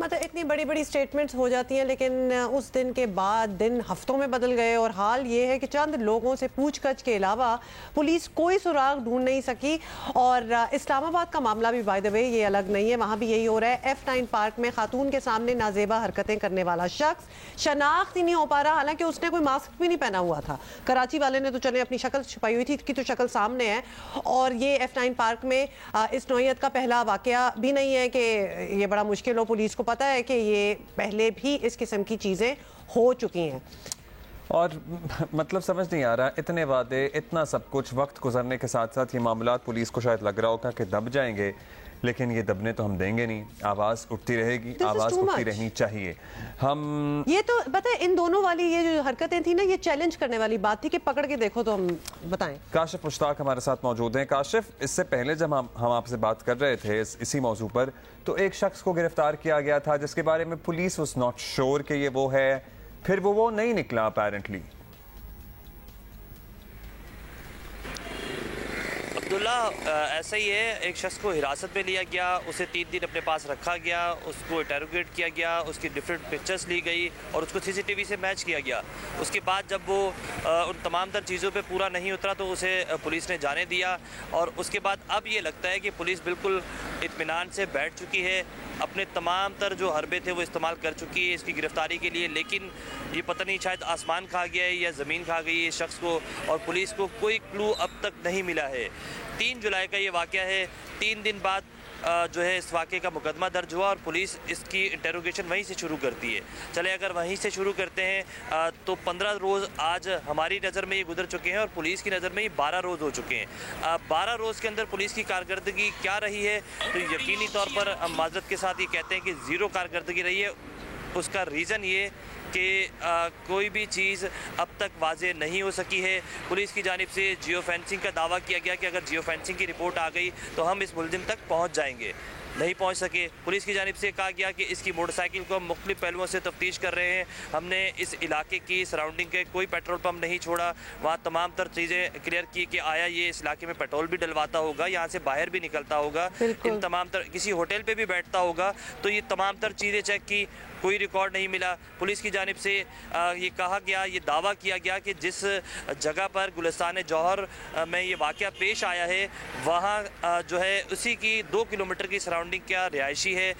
मतलब इतनी बड़ी बड़ी स्टेटमेंट्स हो जाती हैं, लेकिन उस दिन के बाद दिन हफ्तों में बदल गए और हाल ये है कि चंद लोगों से पूछताछ के अलावा पुलिस कोई सुराग ढूंढ नहीं सकी। और इस्लामाबाद का मामला भी बाय द वे ये अलग नहीं है, वहाँ भी यही हो रहा है। F9 पार्क में खातून के सामने नाजेबा हरकतें करने वाला शख्स शनाख्त ही नहीं हो पा रहा, हालांकि उसने कोई मास्क भी नहीं पहना हुआ था। कराची वाले ने तो चले अपनी शक्ल छुपाई हुई थी, इसकी तो शक्ल सामने है। और ये F9 पार्क में इस नौयत का पहला वाकया भी नहीं है कि ये बड़ा मुश्किल हो। पुलिस को पता है कि ये पहले भी इस किस्म की चीजें हो चुकी हैं। और मतलब समझ नहीं आ रहा, इतने वादे, इतना सब कुछ, वक्त गुजरने के साथ साथ ये मामला पुलिस को शायद लग रहा होगा कि दब जाएंगे, लेकिन ये दबने तो हम देंगे नहीं। आवाज़ उठती रहेगी, This is आवाज़ too उठती much. रहनी चाहिए। हम ये तो पता है, इन दोनों वाली ये जो हरकतें थी ना, ये चैलेंज करने वाली बात थी कि पकड़ के देखो तो हम बताएं। काशिफ मुश्ताक हमारे साथ मौजूद हैं। काशिफ, इससे पहले जब हम आपसे बात कर रहे थे इसी मौजू पर, तो एक शख्स को गिरफ्तार किया गया था जिसके बारे में पुलिस वाज नॉट श्योर कि ये वो है, फिर वो नहीं निकला अपेरेंटली। अब्दुल्ला, ऐसा ही है, एक शख्स को हिरासत में लिया गया, उसे 3 दिन अपने पास रखा गया, उसको इंटरोगेट किया गया, उसकी डिफरेंट पिक्चर्स ली गई और उसको सीसीटीवी से मैच किया गया। उसके बाद जब वो उन तमाम तर चीज़ों पे पूरा नहीं उतरा तो उसे पुलिस ने जाने दिया और उसके बाद अब ये लगता है कि पुलिस बिल्कुल इत्मीनान से बैठ चुकी है, अपने तमाम तर जो हरबे थे वो इस्तेमाल कर चुकी है इसकी गिरफ्तारी के लिए। लेकिन ये पता नहीं, शायद आसमान खा गया है या ज़मीन खा गई है इस शख्स को, और पुलिस को कोई क्लू अब तक नहीं मिला है। 3 जुलाई का ये वाक़या है। 3 दिन बाद जो है इस वाक़े का मुकदमा दर्ज हुआ और पुलिस इसकी इंटेरोगेशन वहीं से शुरू करती है। चले अगर वहीं से शुरू करते हैं तो 15 रोज़ आज हमारी नज़र में ये गुजर चुके हैं और पुलिस की नज़र में ये 12 रोज़ हो चुके हैं। 12 रोज़ के अंदर पुलिस की कारकर्दगी क्या रही है, तो यकीनी तौर पर हम माजरत के साथ ये कहते हैं कि ज़ीरो कारकर्दगी रही है। उसका रीज़न ये कि कोई भी चीज़ अब तक वाज़े नहीं हो सकी है। पुलिस की जानिब से जियो फेंसिंग का दावा किया गया कि अगर जियो फेंसिंग की रिपोर्ट आ गई तो हम इस मुलजिम तक पहुंच जाएंगे, नहीं पहुंच सके। पुलिस की जानिब से कहा गया कि इसकी मोटरसाइकिल को हम मुख्तलिफ पहलुओं से तफ्तीश कर रहे हैं, हमने इस इलाके की सराउंडिंग के कोई पेट्रोल पंप नहीं छोड़ा, वहाँ तमाम तर चीज़ें क्लियर की कि आया ये इस इलाके में पेट्रोल भी डलवाता होगा, यहाँ से बाहर भी निकलता होगा, इन तमाम तर किसी होटल पे भी बैठता होगा, तो ये तमाम तर चीज़ें चेक की, कोई रिकॉर्ड नहीं मिला। पुलिस की जानिब से ये कहा गया, ये दावा किया गया कि जिस जगह पर गुलिस्तान जौहर में ये वाक़या पेश आया है वहाँ जो है उसी की 2 किलोमीटर की सराउंडिंग क्या रिहायशी है।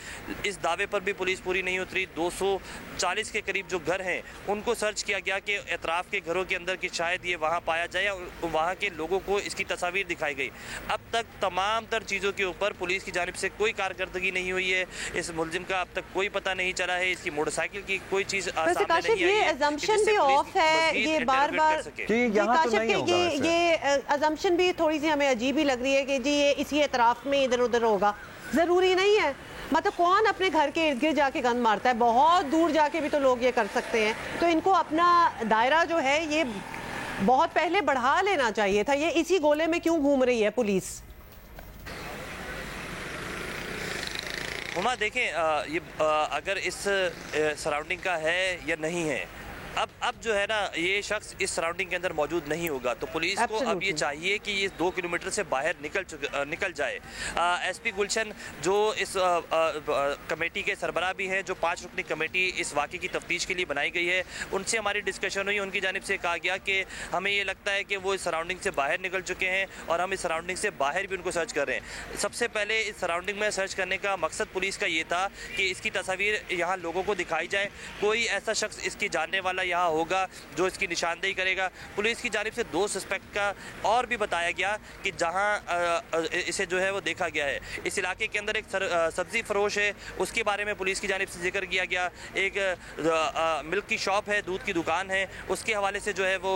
इस दावे पर भी पुलिस पूरी नहीं उतरी। 240 के करीब जो घर हैं उनको सर्च किया गया कि अतराफ़ के घरों के अंदर कि शायद ये वहाँ पाया जाए, वहाँ के लोगों को इसकी तस्वीर दिखाई गई। अब तक तमाम तर चीज़ों के ऊपर पुलिस की जानिब से कोई कारकर्दगी नहीं हुई है। इस मुलजिम का अब तक कोई पता नहीं चला है, इसकी मोटरसाइकिल की कोई चीज़ सामने नहीं आई है। ये अजम्पशन भी ऑफ है, ये बार-बार ये अजम्पशन भी थोड़ी सी हमें अजीब ही लग रही है कि जी ये इसी एतराफ़ में इधर उधर होगा, ज़रूरी नहीं है। मतलब कौन अपने घर के इर्द गिर्द जाके गन मारता है, बहुत दूर जाके भी तो लोग ये कर सकते हैं। तो इनको अपना दायरा जो है ये बहुत पहले बढ़ा लेना चाहिए था। ये इसी गोले में क्यों घूम रही है पुलिस? हुमा देखें, ये अगर इस सराउंडिंग का है या नहीं है, अब जो है ना ये शख्स इस सराउंडिंग के अंदर मौजूद नहीं होगा, तो पुलिस को अब ये चाहिए कि ये 2 किलोमीटर से बाहर निकल जाए। एसपी गुलशन जो इस कमेटी के सरबराह भी हैं, जो 5 रुकनी कमेटी इस वाक़े की तफ्तीश के लिए बनाई गई है, उनसे हमारी डिस्कशन हुई। उनकी जानिब से कहा गया कि हमें ये लगता है कि वो इस सराउंडिंग से बाहर निकल चुके हैं और हम इस सराउंडिंग से बाहर भी उनको सर्च कर रहे हैं। सबसे पहले इस सराउंडिंग में सर्च करने का मकसद पुलिस का ये था कि इसकी तस्वीर यहाँ लोगों को दिखाई जाए, कोई ऐसा शख्स इसकी जानने वाला यहाँ होगा जो इसकी निशानदेही करेगा। पुलिस की जानिब से 2 सस्पेक्ट का और भी बताया गया कि जहां इसे जो है वो देखा गया है। इस इलाके के अंदर एक सब्जी फरोश है, उसके बारे में पुलिस की जानिब से जिक्र किया गया। एक मिल्क की शॉप है, दूध की दुकान है, उसके हवाले से जो है वो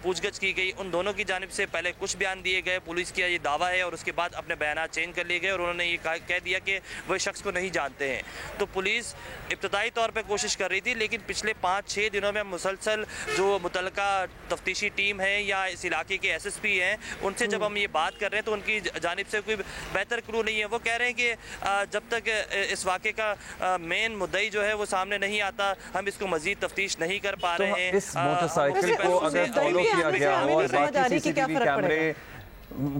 पूछगछ की गई। उन दोनों की जानिब से पहले कुछ बयान दिए गए, पुलिस का ये दावा है, और उसके बाद अपने बयान चेंज कर लिए गए और उन्होंने ये कह दिया कि वह शख्स को नहीं जानते हैं। तो पुलिस इब्तदाई तौर पर कोशिश कर रही थी, लेकिन पिछले 5-6 दिनों में मुसलसल जो मुतलका तफ्तीशी टीम है या इस इलाके के SSP हैं, उनसे जब हम ये बात कर रहे हैं तो उनकी जानिब से कोई बेहतर क्लू नहीं है। वो कह रहे हैं कि जब तक इस वाक़े का मेन मुद्दई जो है वो सामने नहीं आता, हम इसको मज़ीद तफ्तीश नहीं कर पा रहे हैं। इस मोटरसाइकिल को अगर फॉलो किया गया हो और बाकी CCTV कैमरे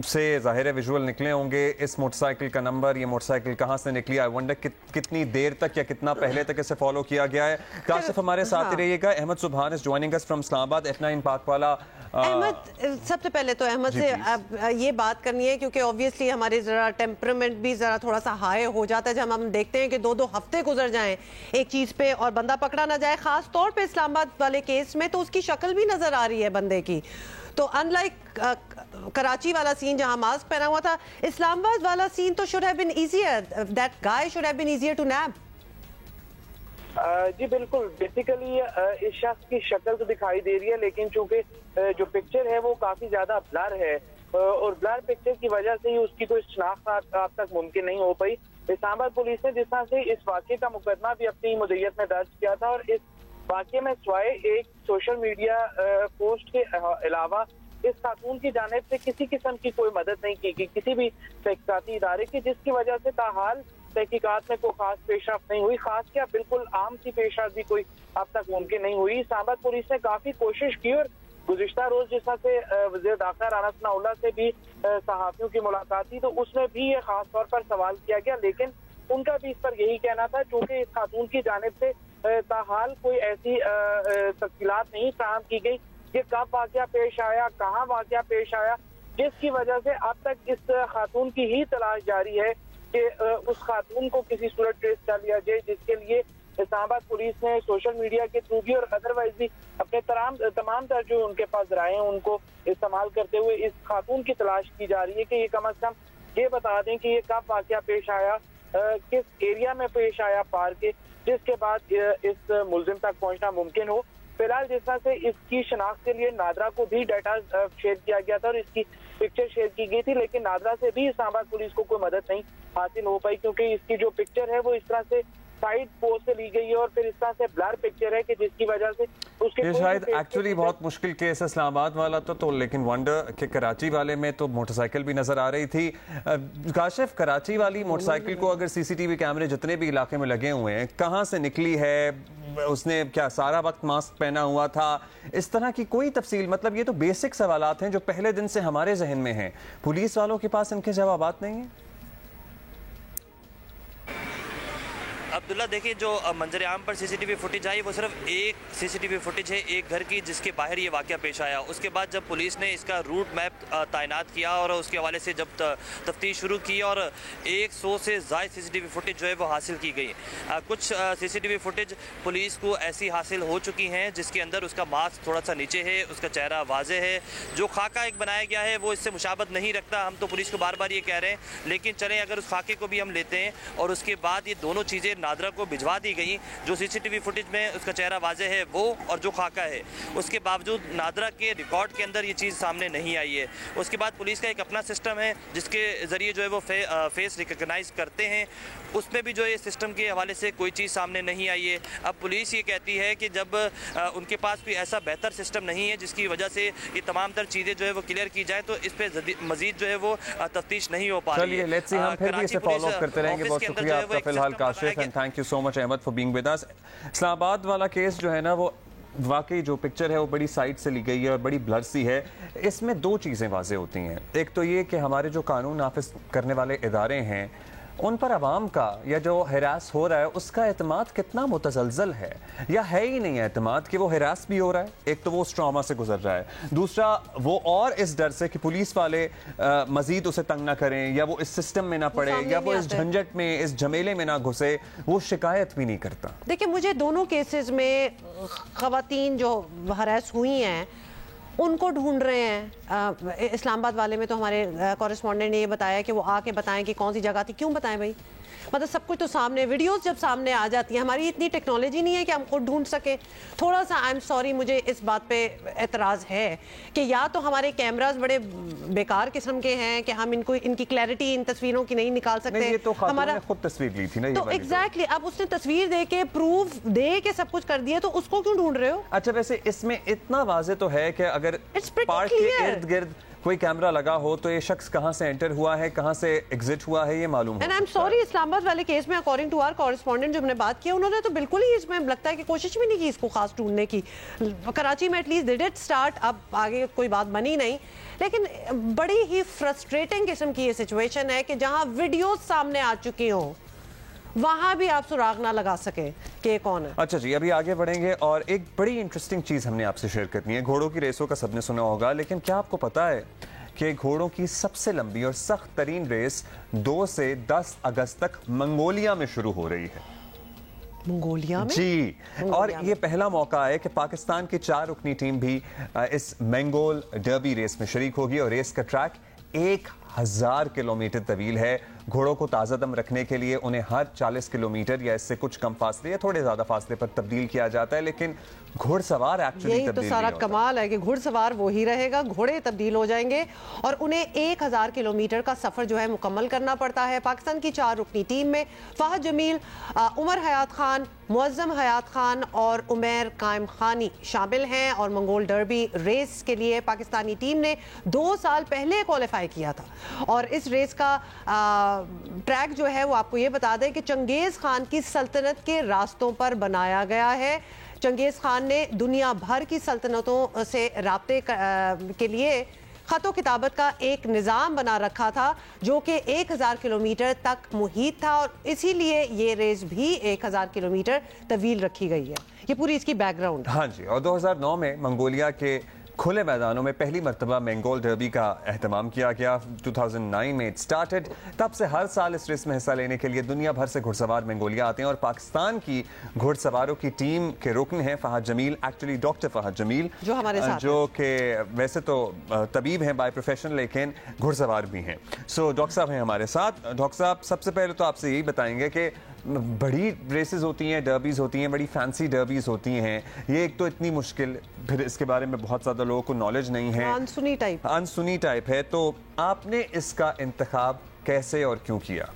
से ज़ाहिर विजुअल निकले होंगे, इस मोटरसाइकिल का नंबर, ये मोटरसाइकिल कहाँ से निकली, आई वंडर कितनी देर तक या कितना पहले तक इसे फॉलो किया गया है। काशिफ हमारे साथ ही रहिएगा। Ahmed Subhan is joining us from Islamabad, F9 पाकवाला। अहमद, सबसे पहले तो अहमद से अब ये बात करनी है क्योंकि ऑब्वियसली हमारे ज़रा टेम्परामेंट भी ज़रा थोड़ा सा हाई हो जाता है जब हम देखते हैं कि 2-2 हफ्ते गुजर जाएं एक चीज़ पे और बंदा पकड़ा ना जाए। ख़ास तौर पे इस्लामाबाद वाले केस में तो उसकी शक्ल भी नज़र आ रही है बंदे की। तो अनलाइक कराची वाला सीन जहां मास्क पहना हुआ था, इस्लामाबाद वाला सीन तो should have been easier, that guy should have been easier to nab. जी बिल्कुल, बेसिकली इस शख्स की शक्ल तो दिखाई दे रही है, लेकिन चूंकि जो पिक्चर है वो काफी ज्यादा ब्लर है और ब्लर पिक्चर की वजह से ही उसकी कोई शनाख्त अब तक मुमकिन नहीं हो पाई। इस्लामाबाद पुलिस ने जिस तरह से इस वाक़े का मुकदमा भी अपनी मुद्दत में दर्ज किया था और इस वाक़े में सिवाय एक सोशल मीडिया पोस्ट के अलावा इस खातून की जानिब से किसी किस्म की कोई मदद नहीं की गई किसी भी तहकीकाती इदारे की, जिसकी वजह से ताहाल तहकीकात में कोई खास पेशरफ्त नहीं हुई। खास क्या बिल्कुल आम सी पेशरफ्त भी कोई अब तक मुमकिन नहीं हुई। इस्लामाबाद पुलिस ने काफी कोशिश की और गुज़िश्ता रोज जिस तरह से वज़ीर दाखिला राना सनाउल्लाह से भी सहाफ़ियों की मुलाकात थी तो उसमें भी ये खास तौर पर सवाल किया गया, लेकिन उनका भी इस पर यही कहना था चूंकि इस खातून की जानिब से ताहाल कोई ऐसी तफसीलात नहीं फराहम की गई कि कब वाक़या पेश आया, कहाँ वाक़या पेश आया, जिसकी वजह से अब तक इस खातून की ही तलाश जारी है कि उस खातून को किसी सूरत ट्रेस कर लिया जाए, जिसके लिए इस्लामाबाद पुलिस ने सोशल मीडिया के थ्रू भी और अदरवाइज भी अपने तमाम तर जो उनके पास राय हैं उनको इस्तेमाल करते हुए इस खातून की तलाश की जा रही है कि ये कम अज कम ये बता दें कि ये कब वाक़या पेश आया, किस एरिया में पेश आया पार्क के, जिसके बाद इस मुलजिम तक पहुंचना मुमकिन हो। फिलहाल जिस तरह से इसकी शनाख्त के लिए नादरा को भी डाटा शेयर किया गया था और इसकी पिक्चर शेयर की गई थी, लेकिन नादरा से भी इस्लामाबाद पुलिस को कोई मदद नहीं हासिल हो पाई क्योंकि इसकी जो पिक्चर है वो इस तरह से साइड पोस्ट से ली गई है और फिर इस तरह से ब्लर पिक्चर है कि जिसकी वजह से उसके शायद एक्चुअली बहुत मुश्किल केस है इस्लामाबाद वाला तो लेकिन वंडर के कराची वाले में तो मोटरसाइकिल भी नजर आ रही थी। काशिफ, कराची वाली मोटरसाइकिल को अगर सीसीटीवी कैमरे जितने भी इलाके में लगे हुए हैं कहाँ से निकली है, उसने क्या सारा वक्त मास्क पहना हुआ था, इस तरह की कोई तफसील, मतलब ये तो बेसिक सवालात हैं जो पहले दिन से हमारे जहन में हैं, पुलिस वालों के पास इनके जवाबात नहीं है। अब्दुल्ला देखिए जो मंजर आम पर सीसीटीवी फुटेज आई वो सिर्फ एक सीसीटीवी फुटेज है एक घर की जिसके बाहर ये वाक़या पेश आया। उसके बाद जब पुलिस ने इसका रूट मैप तैनात किया और उसके हवाले से जब तफ्तीश शुरू की और 100 से ज़ायद सीसीटीवी फुटेज जो है वो हासिल की गई। कुछ सीसीटीवी फुटेज पुलिस को ऐसी हासिल हो चुकी हैं जिसके अंदर उसका मास्क थोड़ा सा नीचे है, उसका चेहरा वाज़े है, जो खाका एक बनाया गया है वो इससे मुशाबत नहीं रखता। हम तो पुलिस को बार बार ये कह रहे हैं, लेकिन चलें अगर उस खाके को भी हम लेते हैं और उसके बाद ये दोनों चीज़ें नादरा को भिजवा दी गई, जो सीसीटीवी फुटेज में उसका चेहरा वाज़े है वो और जो खाका है, उसके बावजूद नादरा के रिकॉर्ड के अंदर ये चीज़ सामने नहीं आई है। उसके बाद पुलिस का एक अपना सिस्टम है जिसके ज़रिए जो है वो फेस रिकग्नाइज करते हैं, उसमें भी जो है सिस्टम के हवाले से कोई चीज़ सामने नहीं आई है। अब पुलिस ये कहती है कि जब उनके पास कोई ऐसा बेहतर सिस्टम नहीं है जिसकी वजह से ये तमाम तर चीज़ें जो है वो क्लियर की जाए तो इस पर मजीद जो है वो तफ्तीश नहीं हो पा रही है। लेट्स सी, हम फिर भी इसे फॉलो अप करते रहेंगे। बहुत शुक्रिया आपका फिलहाल Kashif, and thank you so much Ahmad for being with us. Islamabad वाला केस जो है ना वो वाकई जो पिक्चर है वो बड़ी साइड से ली गई है और बड़ी ब्लर सी है। इसमें दो चीज़ें वाज़े होती हैं, एक तो ये कि हमारे जो कानून नाफिज करने वाले इदारे हैं उन पर आवाम का या जो हरास हो रहा है उसका एतमाद कितना मुतज़लज़ल है या है ही नहीं है एतमाद कि वो हरास भी हो रहा है। एक तो वो उस ट्रॉमा से गुजर रहा है, दूसरा वो और इस डर से कि पुलिस वाले मजीद उसे तंग ना करें या वो इस सिस्टम में ना पड़े या वो इस झंझट में इस झमेले में ना घुसे, वो शिकायत भी नहीं करता। देखिए मुझे दोनों केसेस में ख़वातीन जो हरास हुई हैं उनको ढूंढ रहे हैं। इस्लामाबाद वाले में तो हमारे कॉरेस्पॉन्डेंट ने ये बताया कि वो आके बताएं कि कौन सी जगह थी। क्यों बताएं भाई, मतलब सब कुछ तो सामने, वीडियोस जब सामने आ जाती है, हमारी इतनी टेक्नोलॉजी नहीं है कि हम खुद ढूंढ सके। थोड़ा सा आई एम सॉरी, मुझे इस बात पे एतराज़ है कि या तो हमारे कैमरास बड़े बेकार किस्म के हैं कि हम इनकी क्लैरिटी इन तस्वीरों की नहीं निकाल सकते। नहीं, ये तो हमारा खुद तस्वीर ली थी ना, तो एग्जैक्टली अब उसने तस्वीर दे के प्रूफ दे के सब कुछ कर दिया, तो उसको क्यों ढूंढ रहे हो? अच्छा, वैसे इसमें इतना वाजे तो है कि अगर पार्क के इर्द गिर्द कोई कैमरा लगा हो तो ये शख्स कहां से एंटर हुआ है, कहां से एग्जिट हुआ है, ये मालूम है। And I am sorry, Islamabad वाले केस में अकॉर्डिंग टू आवर कॉरेस्पॉन्डेंट जो हमने बात की, उन्होंने तो बिल्कुल ही इसमें लगता है कि कोशिश भी नहीं की इसको खास ढूंढने की। कराची में एटलीस्ट दे डिड स्टार्ट, अब आगे कोई बात बनी नहीं। लेकिन बड़ी ही फ्रस्ट्रेटिंग किस्म की ये सिचुएशन है कि जहां वीडियोज सामने आ चुकी हों वहां भी आप सुराग ना लगा सके कि कौन है। अच्छा जी, अभी आगे बढ़ेंगे और एक बड़ी इंटरेस्टिंग चीज हमने आपसे शेयर करनी है। घोड़ों की रेसों का सबने सुना होगा, लेकिन क्या आपको पता है कि घोड़ों की सबसे लंबी और सख्त तरीन रेस 2 से 10 अगस्त तक मंगोलिया में शुरू हो रही है। मंगोलिया में? जी, और ये पहला मौका है कि पाकिस्तान की 4 रुकनी टीम भी इस मंगोल डर्बी रेस में शरीक होगी और रेस का ट्रैक 1 1000 किलोमीटर तवील है। घोड़ों को ताज़ा दम रखने के लिए उन्हें हर 40 किलोमीटर या इससे कुछ कम फासले या थोड़े ज़्यादा फासले पर तब्दील किया जाता है, लेकिन घुड़सवार एक्चुअली यही तो सारा कमाल है कि घुड़सवार वो ही रहेगा, घोड़े तब्दील हो जाएंगे और उन्हें 1000 किलोमीटर का सफ़र जो है मुकम्मल करना पड़ता है। पाकिस्तान की 4 रुकनी टीम में फहद जमील, उमर हयात खान, मुअज़्ज़म हयात खान और उमैर कायम खानी शामिल हैं और मंगोल डर्बी रेस के लिए पाकिस्तानी टीम ने 2 साल पहले क्वालिफाई किया था। और इस रेस का ट्रैक जो है वो आपको ये बता दें कि चंगेज़ खान की सल्तनत के रास्तों पर बनाया गया है। चंगेज़ खान ने दुनिया भर की सल्तनतों से राब्ते के लिए खतो किताबत का एक निज़ाम बना रखा था जो कि 1000 किलोमीटर तक मुहीत था और इसीलिए ये रेस भी 1000 किलोमीटर तवील रखी गई है। ये पूरी इसकी बैकग्राउंड। हाँ जी, और 2009 में मंगोलिया के खुले मैदानों में पहली मरतबा मंगोल डर्बी का एहतमाम किया गया। 2009 में इट स्टार्टेड। तब से हर साल इस रेस में हिस्सा लेने के लिए दुनिया भर से घुड़सवार मंगोलिया आते हैं और पाकिस्तान की घुड़सवारों की टीम के रुकन हैं फहद जमील, एक्चुअली डॉक्टर फहद जमील, जो हमारे साथ जो कि वैसे तो तबीब हैं बाय प्रोफेशन लेकिन घुड़सवार भी हैं। सो डॉक्टर साहब हैं हमारे साथ। डॉक्टर साहब, सबसे पहले तो आपसे यही बताएंगे कि बड़ी रेसेस होती हैं, डर्बीज होती हैं, बड़ी फैंसी डर्बीज होती हैं, ये एक तो इतनी मुश्किल, फिर इसके बारे में बहुत ज़्यादा लोगों को नॉलेज नहीं है, अनसुनी टाइप है, तो आपने इसका इंतखाब कैसे और क्यों किया?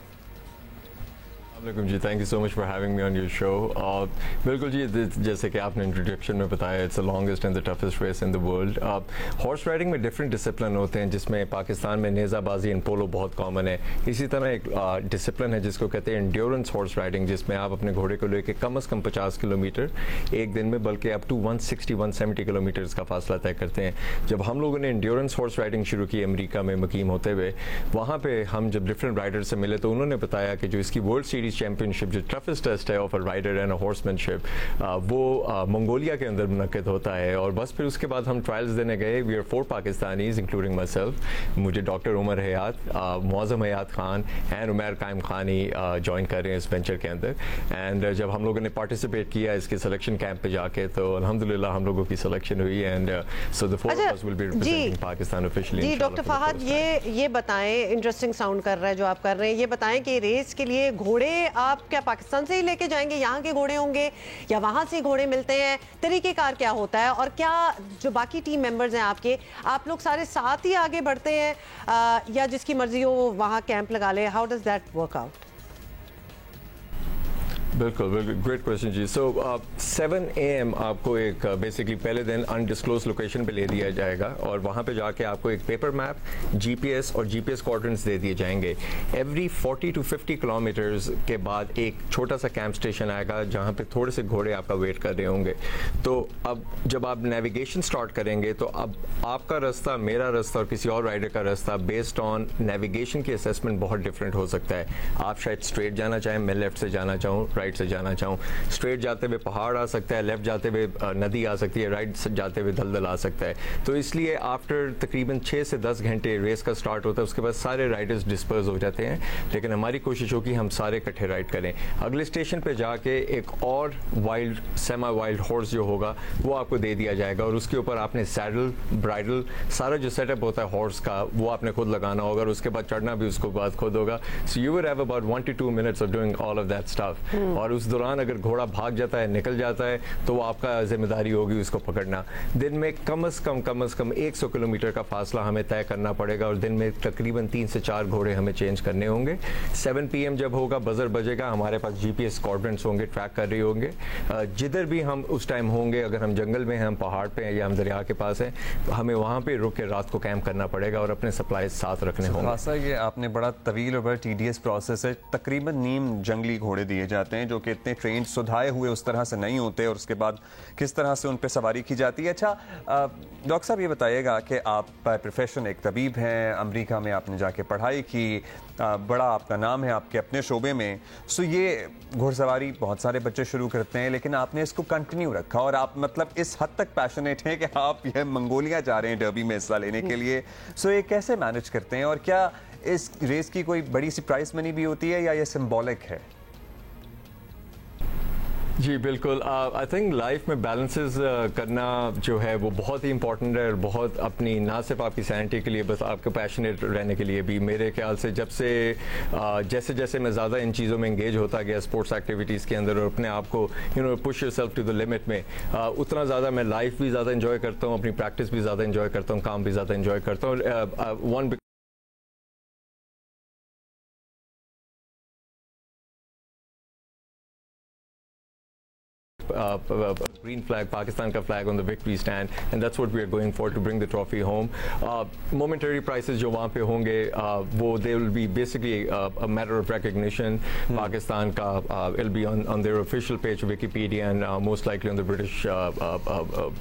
जी, thank you so much for having me on your show. बिल्कुल जी, जैसे कि आपने इंट्रोडक्शन में बताया, it's the longest and the toughest race in the world. Horse riding में डिफरेंट डिसिप्लिन होते हैं, जिसमें पाकिस्तान में नेज़ाबाजी एंड पोलो बहुत कॉमन है। इसी तरह एक डिसिप्लिन है जिसको कहते हैं एंड्योरेंस हॉर्स राइडिंग, जिसमें आप अपने घोड़े को लेकर कम से कम 50 किलोमीटर एक दिन में, बल्कि अप टू 160-170 किलोमीटर का फासला तय करते हैं। जब हम लोगों ने एंड्योरेंस हॉर्स राइडिंग शुरू की अमेरिका में मुकीम होते हुए, वहाँ पे हम जब डिफरेंट राइडर से मिले तो उन्होंने बताया कि जो इसकी वर्ल्ड सीरीज चैंपियनशिप, जो टफेस्ट टेस्ट है of a rider and a horsemanship, वो मंगोलिया के अंदर मुनक्किद होता है। और बस फिर उसके बाद हम ट्रायल्स देने गए। We are 4 Pakistanis including myself. मुझे डॉक्टर उमर हयात, मुअज़्ज़म हयात खान एंड उमैर कायम खानी ज्वाइन कर रहे हैं इस वेंचर के अंदर। एंड जब हम लोगों ने पार्टिसिपेट किया इसके सिलेक्शन कैंप पे जाके, तो अल्हम्दुलिल्लाह हम लोगों की सिलेक्शन हुई and so the 4 of us will be representing Pakistan officially. जी डॉक्टर फहद, ये बताएं, इंटरेस्टिंग साउंड कर रहा है जो आप कर रहे हैं, ये बताएं कि रेस के लिए घोड़े आप क्या पाकिस्तान से ही लेके जाएंगे, यहाँ के घोड़े होंगे या वहाँ से घोड़े मिलते हैं? तरीक़ेकार क्या होता है और क्या जो बाकी टीम मेंबर्स हैं आपके, आप लोग सारे साथ ही आगे बढ़ते हैं या जिसकी मर्जी हो वो वहाँ कैंप लगा ले? How does that work out? बिल्कुल बिल्कुल, ग्रेट क्वेश्चन जी। सो 7 AM आपको एक बेसिकली पहले दिन अनडिस्क्लोज लोकेशन पे ले दिया जाएगा और वहाँ पे जाके आपको एक पेपर मैप, GPS और GPS कोऑर्डिनेट्स दे दिए जाएंगे। एवरी 40 to 50 किलोमीटर्स के बाद एक छोटा सा कैंप स्टेशन आएगा जहाँ पे थोड़े से घोड़े आपका वेट कर रहे होंगे। तो अब जब आप नेविगेशन स्टार्ट करेंगे तो अब आपका रास्ता, मेरा रास्ता और किसी और राइडर का रास्ता बेस्ड ऑन नेविगेशन की असेसमेंट बहुत डिफरेंट हो सकता है। आप शायद स्ट्रेट जाना चाहें, मैं लेफ्ट से जाना चाहूँ, राइट से जाना चाहूँ। स्ट्रेट जाते हुए पहाड़ आ सकता है, लेफ्ट जाते हुए नदी आ सकती है, राइट जाते हुए दलदल आ सकता है। तो इसलिए आफ्टर तकरीबन 6 से 10 घंटे रेस का स्टार्ट होता है, उसके बाद सारे राइडर्स डिस्पर्स हो जाते हैं, लेकिन हमारी कोशिश हो कि हम सारे इकट्ठे राइड करें। अगले स्टेशन पे जाके एक और वाइल्ड, सेमा वाइल्ड हॉर्स जो होगा वो आपको दे दिया जाएगा और उसके ऊपर आपने सैडल, ब्राइडल, सारा जो सेटअप होता है हॉर्स का वो आपने खुद लगाना होगा और उसके बाद चढ़ना भी उसको बाद खुद होगा। So you will have about 1 to 2 minutes of doing all of that stuff. और उस दौरान अगर घोड़ा भाग जाता है, निकल जाता है, तो वो आपका जिम्मेदारी होगी उसको पकड़ना। दिन में कम से कम 100 किलोमीटर का फासला हमें तय करना पड़ेगा और दिन में तकरीबन 3 से 4 घोड़े हमें चेंज करने होंगे। 7 PM जब होगा, बजर बजेगा, हमारे पास GPS कोऑर्डिनेट्स होंगे, ट्रैक कर रहे होंगे। जिधर भी हम उस टाइम होंगे, अगर हम जंगल में हैं, हम पहाड़ पे हैं या हम दरिया के पास हैं, हमें वहाँ पे रुक के रात को कैंप करना पड़ेगा और अपने सप्लाईज साथ रखने होंगे। खासा ये आपने बड़ा तवील और बड़ा TDS प्रोसेस है। तकरीबन नीम जंगली घोड़े दिए जाते हैं जो कि इतने ट्रेन सुधाए हुए उस तरह से नहीं होते और उसके बाद किस तरह से उन पे सवारी की जाती है। अच्छा डॉक्टर साहब, ये बताइएगा कि आप प्रोफेशन एक तबीब हैं, अमेरिका में आपने जाके पढ़ाई की, बड़ा आपका नाम है आपके अपने शोबे में। सो ये घुड़सवारी बहुत सारे बच्चे शुरू करते हैं, लेकिन आपने इसको कंटिन्यू रखा और आप मतलब इस हद तक पैशनेट हैं कि आप ये मंगोलिया जा रहे हैं डर्बी में हिस्सा लेने के लिए। सो ये कैसे मैनेज करते हैं और क्या इस रेस की कोई बड़ी सी प्राइस मनी भी होती है या ये सिंबॉलिक है? जी बिल्कुल, आई थिंक लाइफ में बैलेंसेस करना जो है वो बहुत ही इंपॉर्टेंट है, और बहुत अपनी ना सिर्फ आपकी सैनिटी के लिए, बस आपके पैशनेट रहने के लिए भी। मेरे ख्याल से जब से जैसे जैसे मैं ज़्यादा इन चीज़ों में इंगेज होता गया स्पोर्ट्स एक्टिविटीज़ के अंदर, और अपने आप को push yourself to the limit में, उतना ज़्यादा मैं लाइफ भी ज़्यादा इंजॉय करता हूँ, अपनी प्रैक्टिस भी ज़्यादा इंजॉय करता हूँ, काम भी ज़्यादा इंजॉय करता हूँ। Green flag, Pakistan ka flag on the victory stand, and that's what we are going for, to bring the trophy home. Momentary prizes जो वहाँ पे होंगे वो they will be basically a matter of recognition. Pakistan का it'll be on their official page Wikipedia, and most likely on the British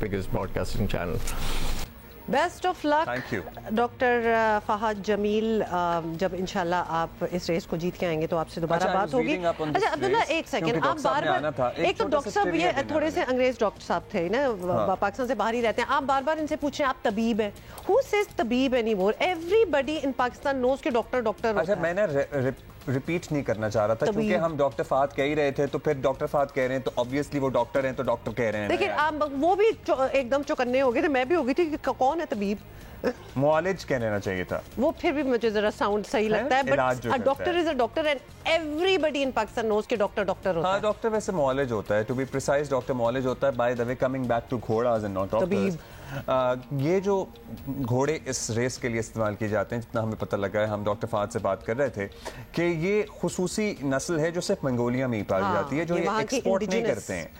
biggest broadcasting channel. Best of luck. Thank you doctor Fahad Jameel, जब इंशाल्लाह आप इस race को जीत के आएंगे तो आपसे दोबारा बात होगी। अच्छा अब्दुल्ला, एक सेकंड, आप बार बार, एक तो डॉक्टर साहब ये थोड़े से अंग्रेज डॉक्टर साहब थे ना, पाकिस्तान से बाहर ही रहते हैं, आप बार बार इनसे पूछें आप तबीब हैं, हु सेज तबीब anymore? Everybody in Pakistan knows के डॉक्टर डॉक्टर होता है। अच्छा, मैंने रिपीट नहीं करना चाह रहा था, क्योंकि हम डॉक्टर फहद कह ही रहे थे, तो फिर डॉक्टर फहद कह रहे हैं तो ऑब्वियसली वो डॉक्टर हैं, तो डॉक्टर कह रहे हैं। देखिए आप वो भी एकदम चौकन्ने हो गए थे, मैं भी हो गई थी कि कौन है तबीब? मुआलिज कह लेना चाहिए था। वो फिर भी मुझे जरा साउंड सही लगता है, but a doctor is a doctor, and everybody in Pakistan knows के डॉक्टर डॉक्टर होता है। हाँ, डॉक्टर वैसे मुआलिज होता है, टू बी प्रिसाइज डॉक्टर मुआलिज होता है। By the way, coming back to घोड़ाज एंड नॉट डॉक्टर्स, ये जो घोड़े इस रेस के लिए इस्तेमाल किए जाते हैं, जितना हमें पता लगा है, हम डॉक्टर फहद से बात कर रहे थे कि ये खुसूसी नस्ल है जो सिर्फ मंगोलिया में ही पाई जाती है, जो ये एक्सपोर्ट नहीं करते हैं।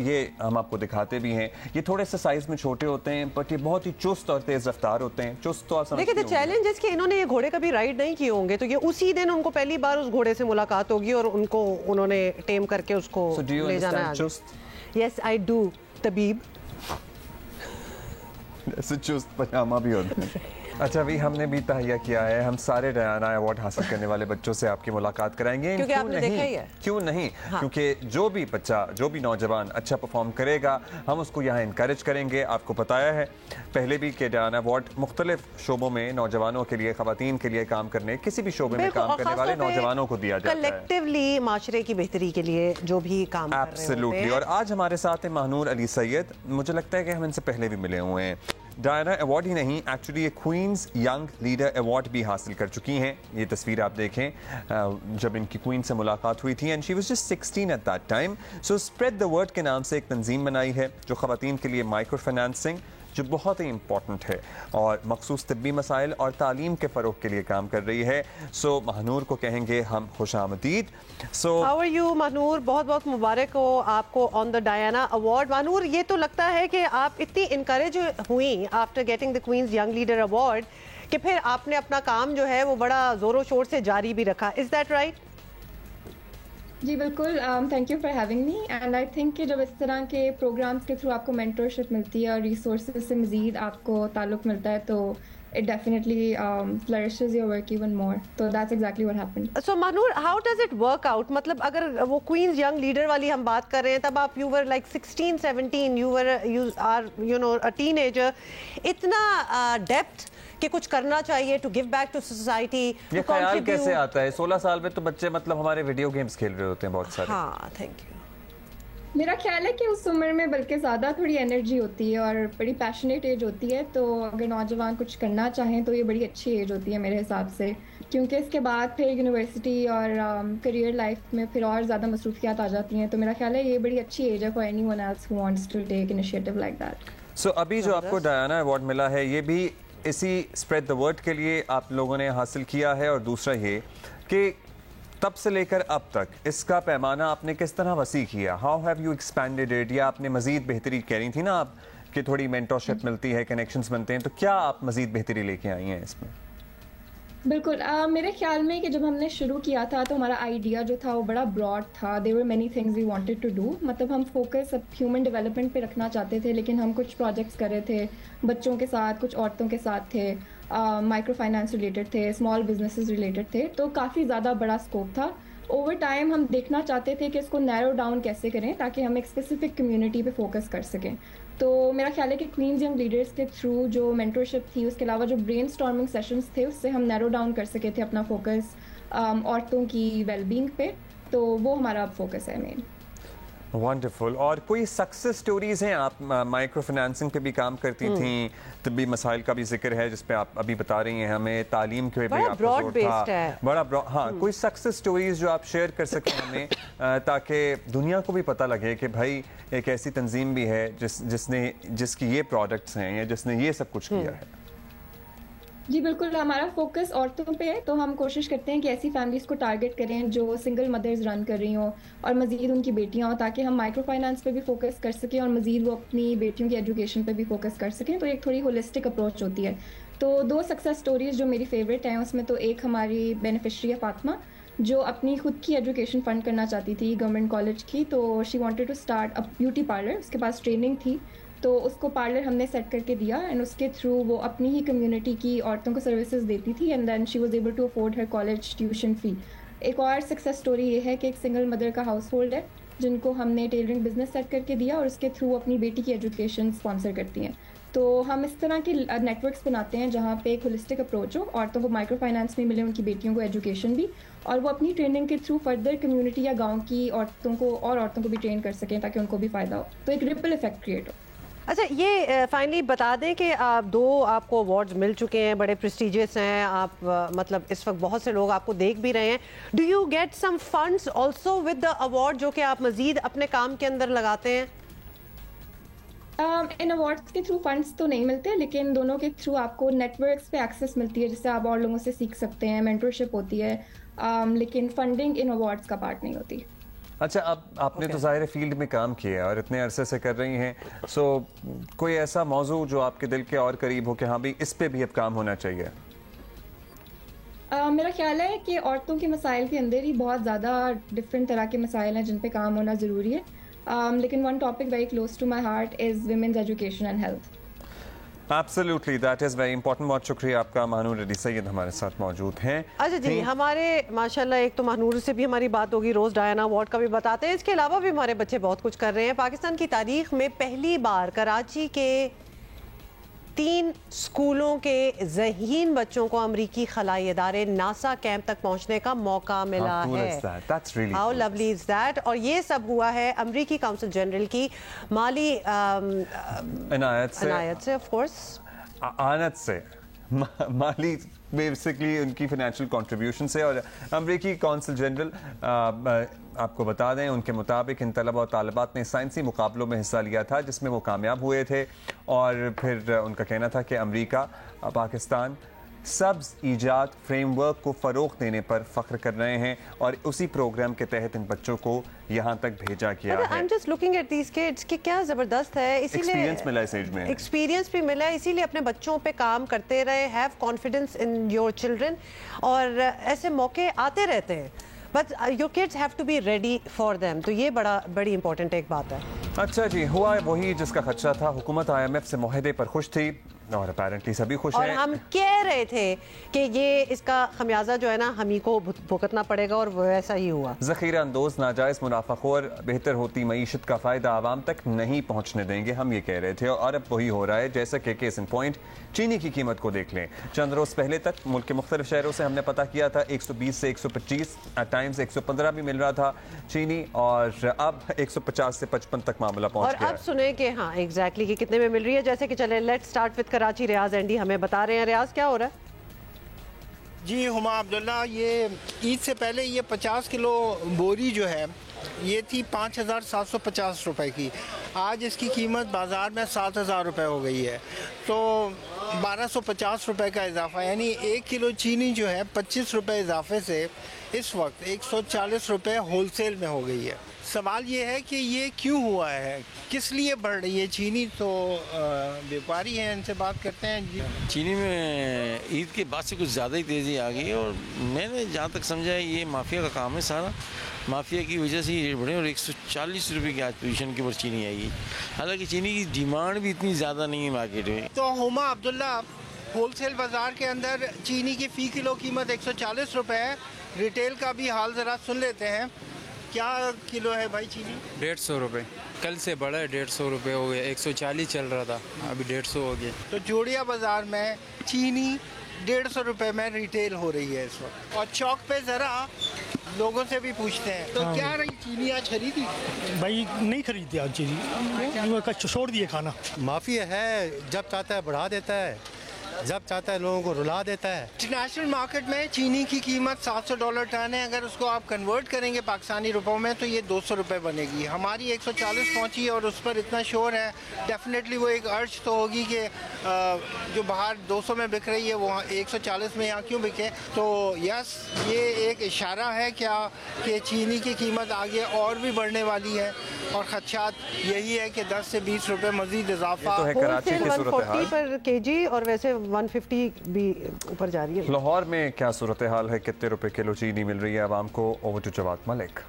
ये हम आपको दिखाते भी हैं। ये थोड़े से साइज में छोटे होते हैं, बट ये बहुत ही चुस्त और तेज रफ्तार होते हैं। चुस्त तो आप देखिए, चैलेंज है कि इन्होंने ये घोड़े कभी राइड नहीं किए होंगे, तो ये उसी दिन उनको पहली बार उस घोड़े से मुलाकात होगी और उनको उन्होंने टेम करके उसको ले जाना है। यस आई डू तबीब। ऐसे चुस्त पजामा भी होता है। अच्छा, अभी हमने भी तहैया किया है, हम सारे डायना अवार्ड हासिल करने वाले बच्चों से आपकी मुलाकात कराएंगे। क्योंकि आपने देखा ही है। क्यों नहीं? हाँ। क्योंकि जो भी बच्चा, जो भी नौजवान अच्छा परफॉर्म करेगा, हम उसको यहाँ इंकरेज करेंगे। आपको बताया है पहले भी कि डायना अवार्ड मुख्तलिफ शोबों में नौजवानों के लिए, खवातीन के लिए काम करने, किसी भी शोबे में काम करने वाले नौजवानों को दिया जाता है, कलेक्टिवली माशरे की बेहतरी के लिए जो भी काम कर रहे होते हैं। एब्सोल्युटली। और आज हमारे साथ है महानूर अली सैयद। मुझे लगता है कि हम इनसे पहले भी मिले हुए हैं। डायना अवार्ड ही नहीं, एक्चुअली ये क्वींस यंग लीडर अवार्ड भी हासिल कर चुकी हैं। ये तस्वीर आप देखें जब इनकी क्वीन से मुलाकात हुई थी, and she was just 16 at that time. So spread the word के नाम से एक तंजीम बनाई है जो खवातीन के लिए माइक्रो फाइनेंसिंग, जो बहुत ही इंपॉर्टेंट है, और मखसूस तिब्बी मसाइल और तालीम के फ़रोग के लिए काम कर रही है। सो महानूर को कहेंगे हम खुशामदीद। How are you Mahnoor? बहुत बहुत मुबारक हो आपको on the Diana award. Mahnoor, ये तो लगता है कि आप इतनी इनकरेज हुई after getting the queen's young leader award कि फिर आपने अपना काम जो है वो बड़ा ज़ोरों शोर से जारी भी रखा। Is that right? जी बिल्कुल, thank you for having me. And I think कि जब इस तरह के प्रोग्राम्स के थ्रू आपको मेंटरशिप मिलती है और रिसोर्सेज से मज़ीद आपको ताल्लुक़ मिलता है, तो it definitely flourishes your work even more. So that's exactly what happened. So Manur, how does it work out? मतलब अगर वो Queen's Young Leader वाली हम बात कर रहे हैं, तब आप you were like 16, 17, you are a teenager. इतना depth कि कुछ करना चाहिए to give back to society. ये ख्याल कैसे आता है? 16 साल में तो बच्चे मतलब हमारे वीडियो गेम्स खेल रहे होते हैं बहुत सारे। हाँ, थैंक यू। मेरा ख्याल है कि उस उम्र में बल्कि ज़्यादा थोड़ी एनर्जी होती है और बड़ी पैशनेट एज होती है, तो अगर नौजवान कुछ करना चाहें तो ये बड़ी अच्छी एज होती है मेरे हिसाब से, क्योंकि इसके बाद फिर यूनिवर्सिटी और करियर लाइफ में फिर और ज़्यादा मसरूफियात आ जाती हैं। तो मेरा ख्याल है ये बड़ी अच्छी एज है for anyone else who wants to take initiative like that. So अभी जो आपको डायना अवार्ड मिला है, ये भी इसी स्प्रेड द वर्ड के लिए आप लोगों ने हासिल किया है, और दूसरा ये कि तब से लेकर अब तक इसका पैमाना आपने किस तरह वसी किया? How have you expanded it? या आपने मजीद बेहतरी कह रही थी ना आप कि थोड़ी मेंटरशिप मिलती है, कनेक्शंस बनते हैं, तो क्या आप मजीद बेहतरी लेके आई हैं इसमें? बिल्कुल, मेरे ख्याल में कि जब हमने शुरू किया था तो हमारा आइडिया जो था वो बड़ा ब्रॉड था। There were many things we wanted to do, मतलब हम फोकस अब ह्यूमन डेवलपमेंट पे रखना चाहते थे, लेकिन हम कुछ प्रोजेक्ट्स कर रहे थे बच्चों के साथ, कुछ औरतों के साथ थे, माइक्रो फाइनेंस रिलेटेड थे, स्मॉल बिजनेसेस रिलेटेड थे, तो काफ़ी ज़्यादा बड़ा स्कोप था। ओवर टाइम हम देखना चाहते थे कि इसको नैरो डाउन कैसे करें ताकि हम एक स्पेसिफिक कम्युनिटी पे फोकस कर सकें। तो मेरा ख्याल है कि क्वींस यंग लीडर्स के थ्रू जो मेंटरशिप थी, उसके अलावा जो ब्रेनस्टॉर्मिंग सेशंस थे, उससे हम नैरो डाउन कर सके थे अपना फोकस औरतों की वेलबींग पे, तो वो हमारा अब फोकस है मेन। वंडरफुल। और कोई सक्सेस स्टोरीज हैं? आप माइक्रो फाइनेंसिंग पे भी काम करती थी, तिब्बी मसाइल का भी जिक्र है जिस पे आप अभी बता रही हैं हमें, तालीम के भी आपका जोर था, बड़ा ब्रॉड। हाँ, कोई सक्सेस स्टोरीज जो आप शेयर कर सकें हमें, ताकि दुनिया को भी पता लगे कि भाई एक ऐसी तंजीम भी है जिसकी ये प्रोडक्ट्स हैं या जिसने ये सब कुछ किया है। जी बिल्कुल, हमारा फोकस औरतों पे है, तो हम कोशिश करते हैं कि ऐसी फैमिलीज़ को टारगेट करें जो सिंगल मदर्स रन कर रही हों और मज़ीद उनकी बेटियां हों, ताकि हम माइक्रो फाइनेंस पे भी फोकस कर सकें और मज़ीद वो अपनी बेटियों की एजुकेशन पे भी फोकस कर सकें। तो एक थोड़ी होलिस्टिक अप्रोच होती है। तो 2 सक्सेस स्टोरीज़ जो मेरी फेवरेट हैं उसमें तो एक हमारी बेनिफिशरी है फातिमा, जो अपनी खुद की एजुकेशन फ़ंड करना चाहती थी गवर्नमेंट कॉलेज की। तो she wanted to start a beauty parlour, उसके पास ट्रेनिंग थी, तो उसको पार्लर हमने सेट करके दिया एंड उसके थ्रू वो अपनी ही कम्युनिटी की औरतों को सर्विसेज देती थी and then she was able to afford her college tuition fee. एक और सक्सेस स्टोरी ये है कि एक सिंगल मदर का हाउस होल्ड है जिनको हमने टेलरिंग बिजनेस सेट करके दिया और उसके थ्रू अपनी बेटी की एजुकेशन स्पॉन्सर करती हैं। तो हम इस तरह के नेटवर्क्स बनाते हैं जहाँ पे एक होलिस्टिक अप्रोच हो, औरतों को माइक्रो फाइनेंस में मिले, उनकी बेटियों को एजुकेशन भी, और वो अपनी ट्रेनिंग के थ्रू फर्दर कम्युनिटी या गाँव की औरतों को भी ट्रेन कर सकें ताकि उनको भी फ़ायदा हो, तो एक रिपल इफेक्ट क्रिएट हो। अच्छा, ये फाइनली बता दें कि आप 2 आपको अवार्ड्स मिल चुके हैं, बड़े प्रेस्टिजियस हैं आप, मतलब इस वक्त बहुत से लोग आपको देख भी रहे हैं। Do you get some funds also with the award जो कि आप मजीद अपने काम के अंदर लगाते हैं? इन अवार्ड्स के थ्रू फंड्स तो नहीं मिलते, लेकिन दोनों के थ्रू आपको नेटवर्क्स पे एक्सेस मिलती है जिससे आप और लोगों से सीख सकते हैं, मेंटरशिप होती है, लेकिन फंडिंग इन अवार्ड्स का पार्ट नहीं होती। अच्छा, अब आपने तो ज़ाहिर फील्ड में काम किया और इतने अरसे से कर रही हैं, सो कोई ऐसा मौजू जो आपके दिल के और करीब हो कि हाँ भी इस पे भी अब काम होना चाहिए? मेरा ख्याल है कि औरतों के मसाइल के अंदर ही बहुत ज़्यादा डिफरेंट तरह के मसाइल हैं जिन पे काम होना ज़रूरी है, लेकिन one topic very close to my heart is women's education and health. Absolutely, that is very important। बहुत शुक्रिया आपका। महानूर अली सैयद हमारे साथ मौजूद हैं। अच्छा जी, हमारे माशाल्लाह एक तो महानूर से भी हमारी बात होगी, रोज़ डायना अवार्ड का भी बताते हैं, इसके अलावा भी हमारे बच्चे बहुत कुछ कर रहे हैं। पाकिस्तान की तारीख में पहली बार कराची के 3 स्कूलों के ज़हीन बच्चों को अमरीकी खलाई इदारे नासा कैंप तक पहुंचने का मौका मिला है। How lovely is that. और ये सब हुआ है अमरीकी काउंसिल जनरल की माली इनायत से, ऑफ कोर्स आनत से, माली बेसिकली उनकी फाइनेंशियल कंट्रीब्यूशन से। और अमरीकी काउंसिल जनरल आपको बता दें, उनके मुताबिक इन तलबा और तालिबात ने साइंसी मुकाबलों में हिस्सा लिया था जिसमें वो कामयाब हुए थे, और फिर उनका कहना था कि अमरीका पाकिस्तान सब्ज़ ईजाद फ्रेमवर्क को फ़रोग़ देने पर फ़ख्र कर रहे हैं और उसी प्रोग्राम के तहत इन बच्चों को यहाँ तक भेजा गया है। I'm just looking at these kids कि क्या ज़बरदस्त है, इसीलिए एक्सपीरियंस मिला इस एज में, एक्सपीरियंस भी मिला है, इसीलिए अपने बच्चों पे काम करते रहे। Have confidence in your children, और ऐसे मौके आते रहते हैं, but your kids have to be ready for them. तो ये बड़ी इंपॉर्टेंट एक बात है। अच्छा जी, हुआ वही जिसका खदशा था। हुकूमत IMF से मुआहदे पर खुश थी और अपेरेंटली सभी खुश हैं। और हम कह रहे थे कि ये इसका खमियाजा जो है ना हम ही को भुगतना पड़ेगा, और वो ऐसा ही हुआ। ज़ख़ीरा अंदोज नाजायज़ मुनाफाखोर बेहतर होती मईशत का फ़ायदा आवाम तक नहीं पहुँचने देंगे, हम ये कह रहे थे, और अब वही हो रहा है। जैसे कि केस इन पॉइंट चीनी की कीमत को देख लें। चंद रोज़ पहले तक मुल्क के मुख्तलिफ शहरों से हमने पता किया था 120 से 125, एट टाइम्स 115 भी मिल रहा था चीनी, और अब 150 से 55 तक मामला पहुँच गया। और अब सुने कि हाँ एग्जैक्टली कि कितने में मिल रही है। जैसे कि चले let's start with Karachi. Riaz एंडी हमें बता रहे हैं। रियाज, क्या हो रहा है? जी हुमा अब्दुल्ला, ये ईद से पहले ये 50 किलो बोरी जो है ये थी 5,750 रुपए की। आज इसकी कीमत बाज़ार में 7,000 रुपये हो गई है, तो 1,250 रुपये का इजाफा, यानी 1 किलो चीनी जो है 25 रुपये इजाफे से इस वक्त 140 रुपये होलसेल में हो गई है। सवाल ये है कि ये क्यों हुआ है, किस लिए बढ़ रही है चीनी? तो व्यापारी हैं, इनसे बात करते हैं जी। चीनी में ईद के बाद से कुछ ज़्यादा ही तेज़ी आ गई है, और मैंने जहाँ तक समझा है ये माफिया का काम है सारा। माफिया की वजह से ये बढ़े, और 140 रुपये की आज पोजीशन के ऊपर चीनी आएगी। हालांकि चीनी की डिमांड भी इतनी ज़्यादा नहीं है मार्केट में। तो हुमा अब्दुल्ला, होलसेल बाज़ार के अंदर चीनी की फ़ी किलो कीमत 140 रुपये है। रिटेल का भी हाल ज़रा सुन लेते हैं। क्या किलो है भाई चीनी? 150 रुपये। कल से बढ़ा है, 150 रुपये हो गया। 140 चल रहा था, अभी 150 हो गया। तो जोड़िया बाज़ार में चीनी 150 रुपये में रिटेल हो रही है इस वक्त। और चौक पे ज़रा लोगों से भी पूछते हैं। तो क्या रही चीनी आज खरीदी? भाई नहीं खरीदते आज चीज़, छोड़ दिए खाना। माफिया है, जब चाहता है बढ़ा देता है, जब चाहता है लोगों को रुला देता है। इंटरनेशनल मार्केट में चीनी की कीमत $700 टन है। अगर उसको आप कन्वर्ट करेंगे पाकिस्तानी रुपयों में तो ये 200 रुपये बनेगी। हमारी 140 पहुंची और उस पर इतना शोर है, डेफिनेटली वो एक अर्ज तो होगी कि जो बाहर 200 में बिक रही है वो 140 में यहाँ क्यों बिके। तो यस, ये एक इशारा है क्या कि चीनी की कीमत आगे और भी बढ़ने वाली है और खदशात यही है कि 10 से 20 रुपये मजीद इजाफा। तो है कराची की सूरत हाल पर केजी और वैसे 150 भी ऊपर जा रही है। लाहौर में क्या सूरत हाल है, कितने रुपए किलो चीनी मिल रही है आवाम को? Over to Jawad Malik.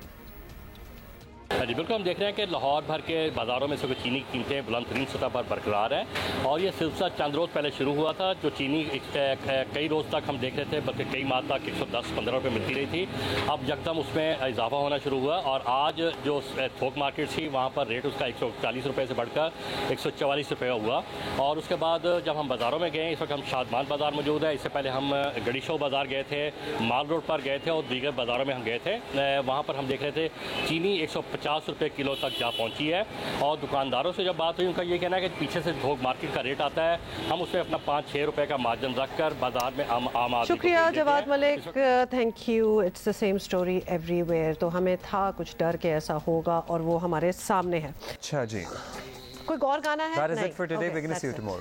जी बिल्कुल, हम देख रहे हैं कि लाहौर भर के बाज़ारों में से चीनी की कीमतें बुलंद तरीन सतह पर बरकरार हैं और ये सिलसिला चंद रोज़ पहले शुरू हुआ था। जो चीनी कई रोज़ तक हम देख रहे थे, बल्कि कई माह तक 110-15 रुपये मिलती रही थी। अब यकदम उसमें इजाफा होना शुरू हुआ और आज जो थोक मार्केट थी वहाँ पर रेट उसका 140 रुपये से बढ़कर 144 रुपये हुआ। और उसके बाद जब हम बाज़ारों में गए, इस वक्त हम शादमान बाज़ार मौजूद है, इससे पहले हम गड़ी शो बाज़ार गए थे, माल रोड पर गए थे और दीगर बाज़ारों में हम गए थे। वहाँ पर हम देख रहे थे चीनी 150 रुपये किलो तक जा पहुंची है। और दुकानदारों से जब बात हुई, उनका ये कहना है कि पीछे से थोक मार्केट का रेट आता है, हम उसमें अपना 5-6 रुपए का मार्जिन रखकर बाजार में आम आदमी। शुक्रिया Jawad Malik, thank you. It's the same story everywhere. तो हमें था कुछ डर के ऐसा होगा और वो हमारे सामने है। अच्छा जी, कोई और गाना है? That is it for today. We're going to see you tomorrow.